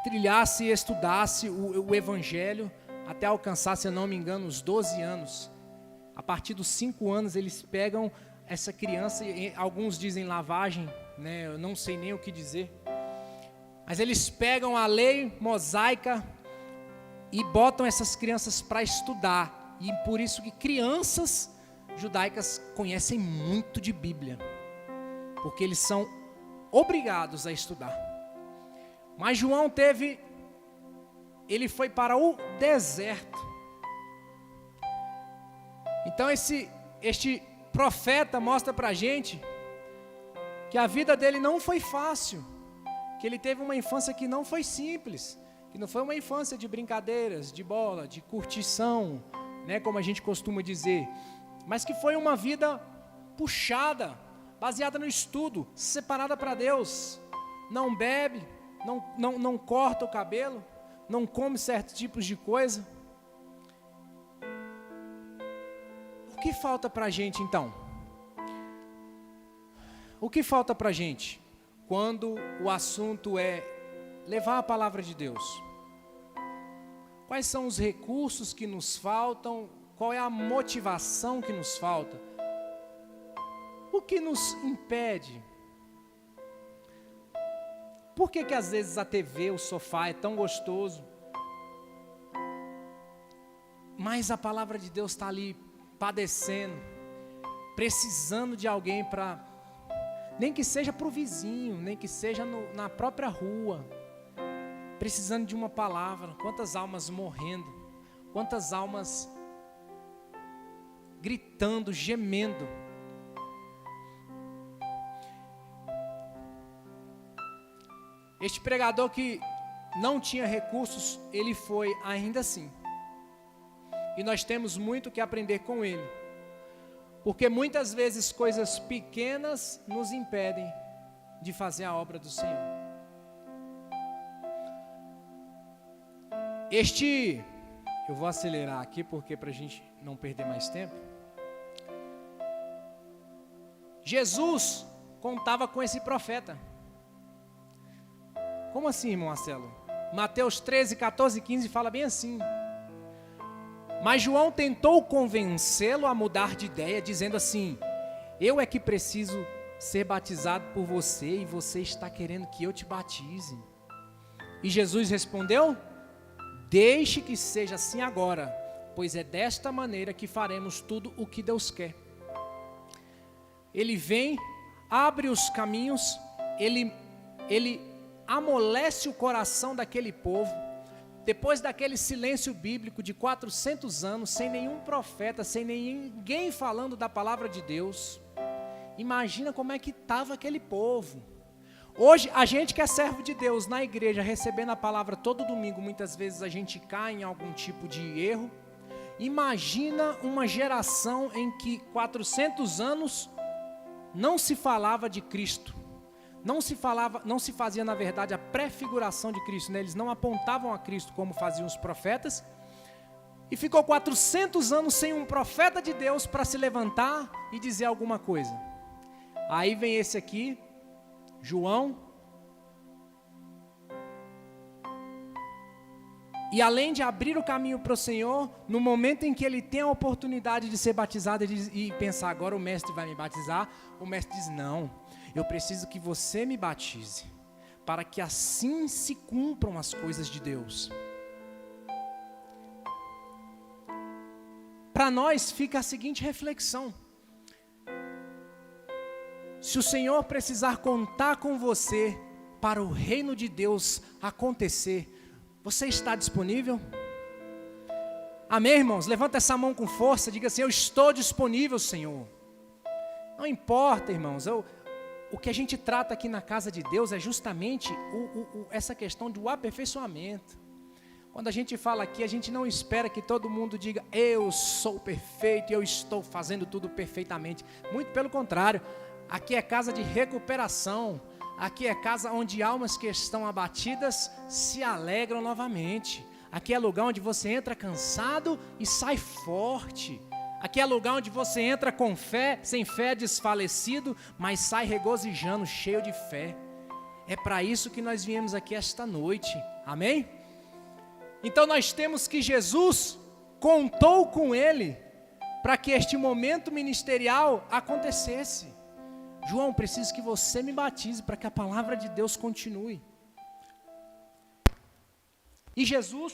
trilhasse e estudasse o Evangelho até alcançar, se eu não me engano, os 12 anos. A partir dos 5 anos eles pegam essa criança, alguns dizem lavagem, né? Eu não sei nem o que dizer. Mas eles pegam a lei mosaica e botam essas crianças para estudar. E por isso que crianças judaicas conhecem muito de Bíblia, porque eles são obrigados a estudar. Mas João ele foi para o deserto. Então este profeta mostra para a gente que a vida dele não foi fácil, que ele teve uma infância que não foi simples, que não foi uma infância de brincadeiras, de bola, de curtição, né, como a gente costuma dizer, mas que foi uma vida puxada, baseada no estudo, separada para Deus. Não bebe, não corta o cabelo, não come certos tipos de coisa. O que falta para a gente então? O que falta para a gente quando o assunto é levar a palavra de Deus? Quais são os recursos que nos faltam? Qual é a motivação que nos falta? O que nos impede? Por que às vezes a TV, o sofá é tão gostoso, mas a palavra de Deus está ali padecendo, precisando de alguém para, nem que seja para o vizinho, nem que seja na própria rua, precisando de uma palavra? Quantas almas morrendo, quantas almas gritando, gemendo. Este pregador que não tinha recursos, ele foi ainda assim. E nós temos muito que aprender com ele, porque muitas vezes coisas pequenas nos impedem de fazer a obra do Senhor. Eu vou acelerar aqui porque para a gente não perder mais tempo. Jesus contava com esse profeta. Como assim, irmão Marcelo? Mateus 13, 14 e 15 fala bem assim. Mas João tentou convencê-lo a mudar de ideia, dizendo assim: eu é que preciso ser batizado por você e você está querendo que eu te batize. E Jesus respondeu: deixe que seja assim agora, pois é desta maneira que faremos tudo o que Deus quer. Ele vem, abre os caminhos, ele amolece o coração daquele povo. Depois daquele silêncio bíblico de 400 anos, sem nenhum profeta, sem ninguém falando da palavra de Deus, imagina como é que estava aquele povo. Hoje, a gente que é servo de Deus na igreja, recebendo a palavra todo domingo, muitas vezes a gente cai em algum tipo de erro. Imagina uma geração em que 400 anos não se falava de Cristo. Não se fazia, na verdade, a prefiguração de Cristo, né? Eles não apontavam a Cristo como faziam os profetas, e ficou 400 anos sem um profeta de Deus para se levantar e dizer alguma coisa. Aí vem esse aqui, João, e além de abrir o caminho para o Senhor, no momento em que ele tem a oportunidade de ser batizado e pensar, agora o mestre vai me batizar, o mestre diz, não, eu preciso que você me batize, para que assim se cumpram as coisas de Deus. Para nós fica a seguinte reflexão: se o Senhor precisar contar com você para o reino de Deus acontecer, você está disponível? Amém, irmãos? Levanta essa mão com força, diga assim: eu estou disponível, Senhor. Não importa, irmãos, o que a gente trata aqui na casa de Deus é justamente essa questão do aperfeiçoamento. Quando a gente fala aqui, a gente não espera que todo mundo diga, eu sou perfeito, eu estou fazendo tudo perfeitamente. Muito pelo contrário, aqui é casa de recuperação, aqui é casa onde almas que estão abatidas se alegram novamente. Aqui é lugar onde você entra cansado e sai forte. Aqui é lugar onde você entra com fé, sem fé desfalecido, mas sai regozijando, cheio de fé. É para isso que nós viemos aqui esta noite, Amém? Então nós temos que Jesus contou com ele para que este momento ministerial acontecesse. João, preciso que você me batize para que a palavra de Deus continue. E Jesus,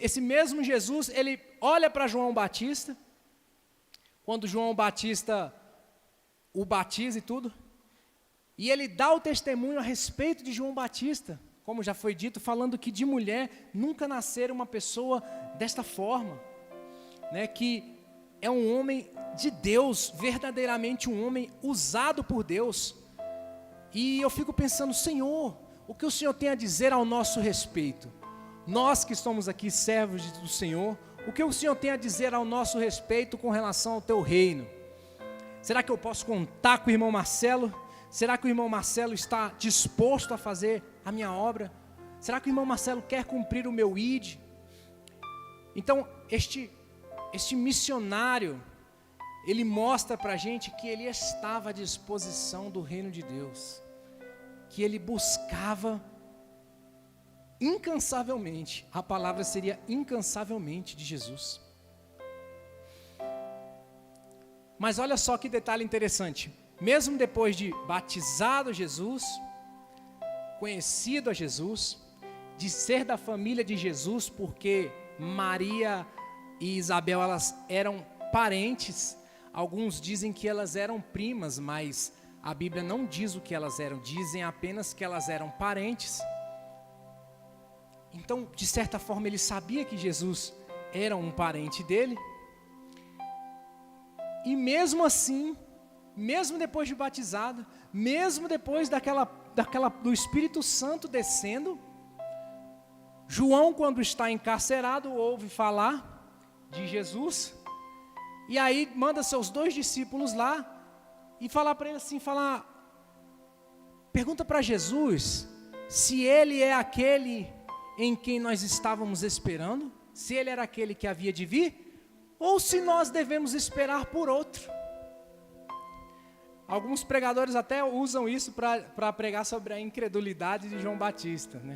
esse mesmo Jesus, ele olha para João Batista, quando João Batista o batiza e tudo, e ele dá o testemunho a respeito de João Batista, como já foi dito, falando que de mulher nunca nascera uma pessoa desta forma, né, que é um homem de Deus, verdadeiramente um homem usado por Deus. E eu fico pensando, Senhor, o que o Senhor tem a dizer ao nosso respeito? Nós que estamos aqui servos do Senhor, o que o Senhor tem a dizer ao nosso respeito com relação ao teu reino? Será que eu posso contar com o irmão Marcelo? Será que o irmão Marcelo está disposto a fazer a minha obra? Será que o irmão Marcelo quer cumprir o meu ID? Então, este missionário, ele mostra para a gente que ele estava à disposição do reino de Deus, que ele buscava incansavelmente, a palavra seria incansavelmente de Jesus. Mas olha só que detalhe interessante, mesmo depois de batizado Jesus, conhecido a Jesus, de ser da família de Jesus, porque Maria e Isabel, elas eram parentes, alguns dizem que elas eram primas, mas a Bíblia não diz o que elas eram, dizem apenas que elas eram parentes. Então, de certa forma, ele sabia que Jesus era um parente dele, e mesmo assim, mesmo depois de batizado, mesmo depois do Espírito Santo descendo, João, quando está encarcerado, ouve falar de Jesus, e aí manda seus 2 discípulos lá, e falar para ele assim, pergunta para Jesus, se ele é aquele em quem nós estávamos esperando, se ele era aquele que havia de vir, ou se nós devemos esperar por outro. Alguns pregadores até usam isso para pregar sobre a incredulidade de João Batista, né?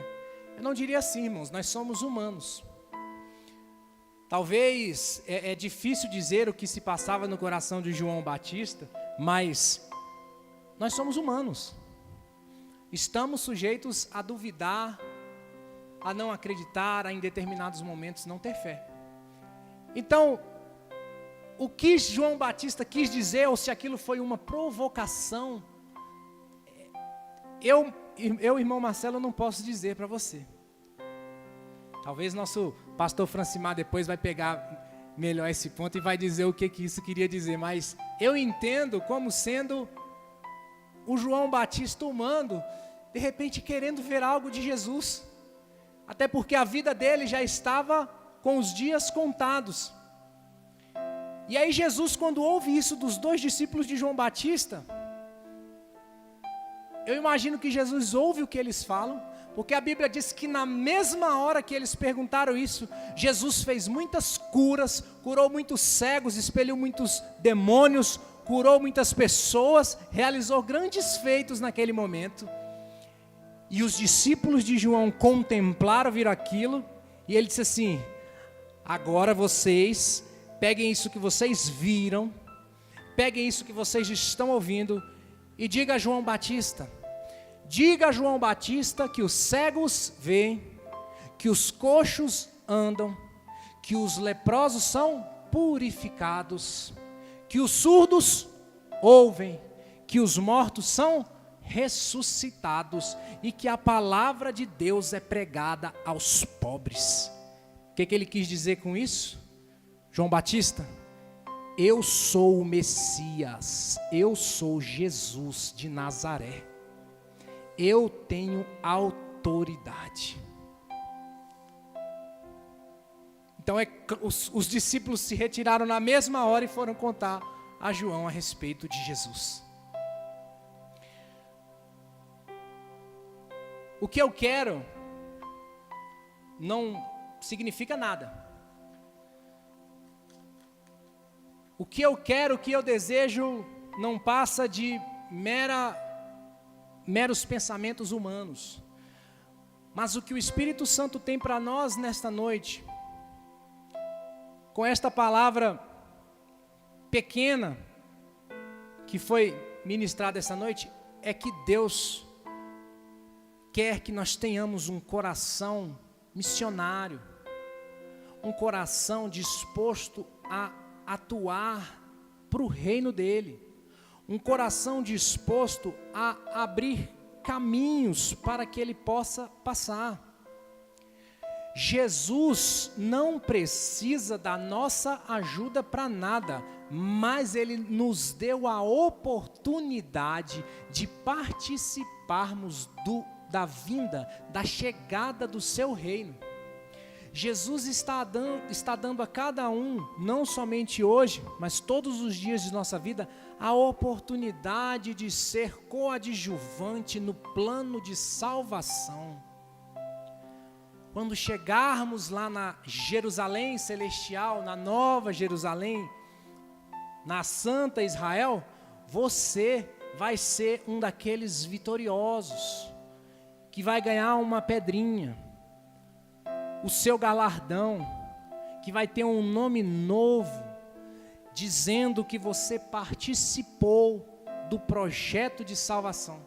Eu não diria assim, irmãos, nós somos humanos. Talvez é difícil dizer o que se passava no coração de João Batista, mas nós somos humanos. Estamos sujeitos a duvidar, a não acreditar, a em determinados momentos não ter fé. Então, o que João Batista quis dizer, ou se aquilo foi uma provocação, eu, irmão Marcelo, não posso dizer para você. Talvez nosso pastor Francimar depois vai pegar melhor esse ponto e vai dizer o que isso queria dizer, mas eu entendo como sendo o João Batista humano, de repente querendo ver algo de Jesus, até porque a vida dele já estava com os dias contados. E aí Jesus, quando ouve isso dos 2 discípulos de João Batista, eu imagino que Jesus ouve o que eles falam, porque a Bíblia diz que na mesma hora que eles perguntaram isso, Jesus fez muitas curas, curou muitos cegos, expeliu muitos demônios, curou muitas pessoas, realizou grandes feitos naquele momento. E os discípulos de João contemplaram, viram aquilo, e ele disse assim, agora vocês peguem isso que vocês viram, peguem isso que vocês estão ouvindo, e diga a João Batista, que os cegos veem, que os coxos andam, que os leprosos são purificados, que os surdos ouvem, que os mortos são ressuscitados e que a palavra de Deus é pregada aos pobres. O que ele quis dizer com isso? João Batista, eu sou o Messias, eu sou Jesus de Nazaré, eu tenho autoridade. Então os discípulos se retiraram na mesma hora e foram contar a João a respeito de Jesus. O que eu quero não significa nada. O que eu quero, o que eu desejo, não passa de meros pensamentos humanos. Mas o que o Espírito Santo tem para nós nesta noite, com esta palavra pequena que foi ministrada esta noite, é que Deus quer que nós tenhamos um coração missionário, um coração disposto a atuar para o reino dele, um coração disposto a abrir caminhos para que ele possa passar. Jesus não precisa da nossa ajuda para nada, mas ele nos deu a oportunidade de participarmos da vinda, da chegada do seu reino. Jesus está dando a cada um, não somente hoje, mas todos os dias de nossa vida, a oportunidade de ser coadjuvante no plano de salvação. Quando chegarmos lá na Jerusalém celestial, na Nova Jerusalém, na Santa Israel, você vai ser um daqueles vitoriosos, que vai ganhar uma pedrinha, o seu galardão, que vai ter um nome novo, dizendo que você participou do projeto de salvação,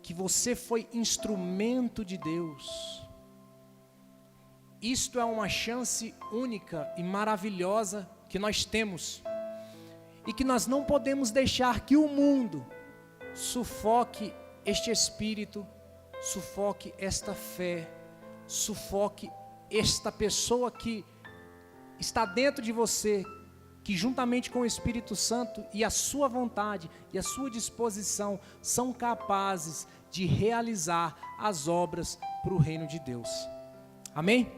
que você foi instrumento de Deus. Isto é uma chance única e maravilhosa que nós temos, e que nós não podemos deixar que o mundo sufoque este espírito, sufoque esta fé, sufoque esta pessoa que está dentro de você, que juntamente com o Espírito Santo e a sua vontade e a sua disposição são capazes de realizar as obras para o reino de Deus. Amém?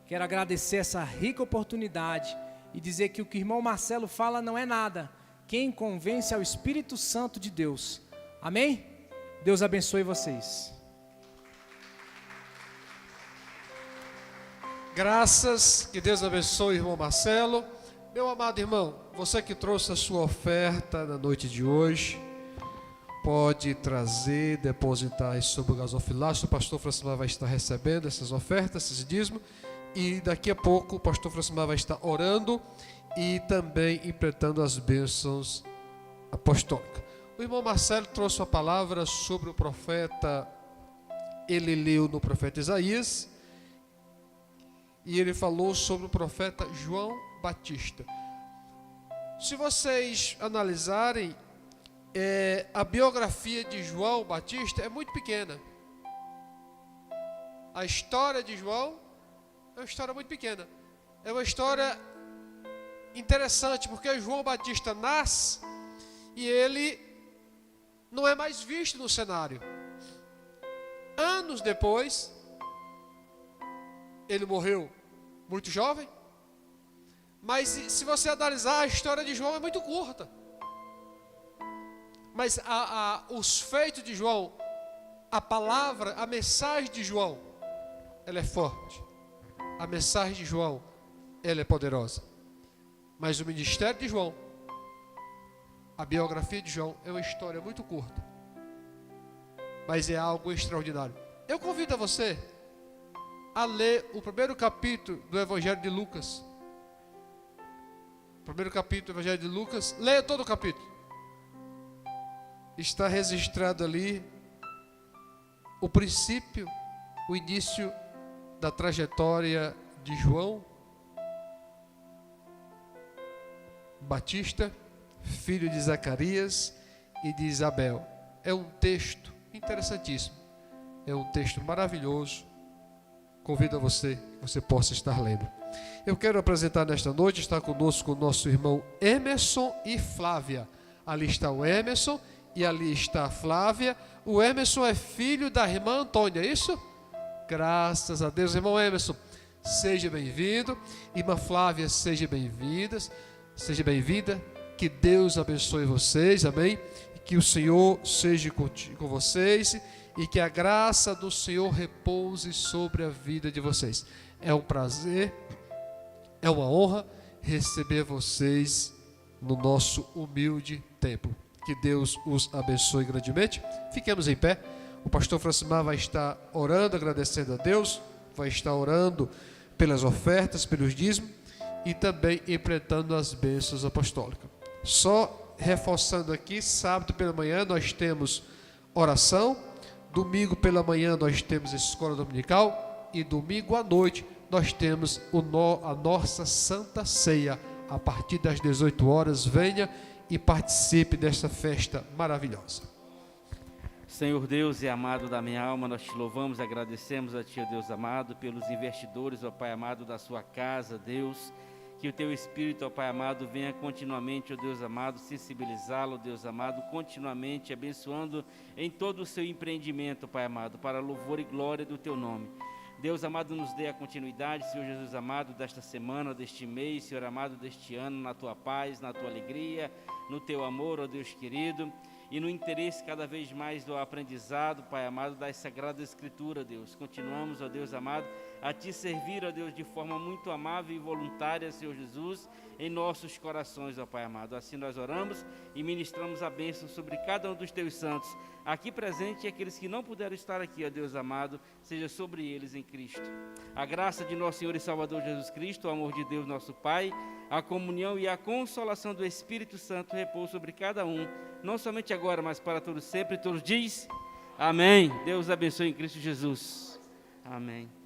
Quero agradecer essa rica oportunidade e dizer que o que o irmão Marcelo fala não é nada. Quem convence é o Espírito Santo de Deus. Amém? Deus abençoe vocês. Graças, que Deus abençoe o irmão Marcelo. Meu amado irmão, você que trouxe a sua oferta na noite de hoje, pode trazer, depositar sobre o gasofilácio. O pastor Francimar vai estar recebendo essas ofertas, esses dízimos, e daqui a pouco o pastor Francimar vai estar orando e também implantando as bênçãos apostólicas. O irmão Marcelo trouxe uma palavra sobre o profeta, ele leu no profeta Isaías, e ele falou sobre o profeta João Batista. Se vocês analisarem, a biografia de João Batista é muito pequena. A história de João é uma história muito pequena. É uma história interessante, porque João Batista nasce e ele não é mais visto no cenário. Anos depois, ele morreu muito jovem, mas se você analisar, a história de João é muito curta. Mas os feitos de João, a palavra, a mensagem de João, ela é forte. A mensagem de João, ela é poderosa. Mas o ministério de João, a biografia de João, é uma história muito curta, mas é algo extraordinário. Eu convido a você a ler o primeiro capítulo do Evangelho de Lucas. Primeiro capítulo do Evangelho de Lucas. Leia todo o capítulo. Está registrado ali o princípio, o início da trajetória de João Batista, filho de Zacarias e de Isabel. É um texto interessantíssimo. É um texto maravilhoso. Convido a você que você possa estar lendo. Eu quero apresentar nesta noite, está conosco o nosso irmão Emerson e Flávia. Ali está o Emerson e ali está a Flávia. O Emerson é filho da irmã Antônia, é isso? Graças a Deus, irmão Emerson, seja bem-vindo. Irmã Flávia, seja bem-vinda. Seja bem-vinda. Que Deus abençoe vocês, amém? Que o Senhor seja com vocês e que a graça do Senhor repouse sobre a vida de vocês. É um prazer, é uma honra receber vocês no nosso humilde templo. Que Deus os abençoe grandemente. Fiquemos em pé. O pastor Francimar vai estar orando, agradecendo a Deus, vai estar orando pelas ofertas, pelos dízimos e também empreendendo as bênçãos apostólicas. Só reforçando aqui, sábado pela manhã nós temos oração, domingo pela manhã nós temos escola dominical e domingo à noite nós temos a nossa Santa Ceia. A partir das 18 horas, venha e participe desta festa maravilhosa. Senhor Deus e amado da minha alma, nós te louvamos e agradecemos a Ti, ó Deus amado, pelos investidores, ó Pai amado, da sua casa, Deus. Que o Teu Espírito, ó Pai amado, venha continuamente, ó Deus amado, sensibilizá-lo, Deus amado, continuamente abençoando em todo o seu empreendimento, Pai amado, para louvor e glória do Teu nome. Deus amado, nos dê a continuidade, Senhor Jesus amado, desta semana, deste mês, Senhor amado, deste ano, na Tua paz, na Tua alegria, no Teu amor, ó Deus querido, e no interesse cada vez mais do aprendizado, Pai amado, da Sagrada Escritura, Deus. Continuamos, ó Deus amado, a Te servir, ó Deus, de forma muito amável e voluntária, Senhor Jesus, em nossos corações, ó Pai amado. Assim nós oramos e ministramos a bênção sobre cada um dos Teus santos, aqui presente, e aqueles que não puderam estar aqui, ó Deus amado, seja sobre eles em Cristo. A graça de nosso Senhor e Salvador Jesus Cristo, o amor de Deus nosso Pai, a comunhão e a consolação do Espírito Santo repousam sobre cada um, não somente agora, mas para todos sempre. Todos diz amém. Deus abençoe em Cristo Jesus. Amém.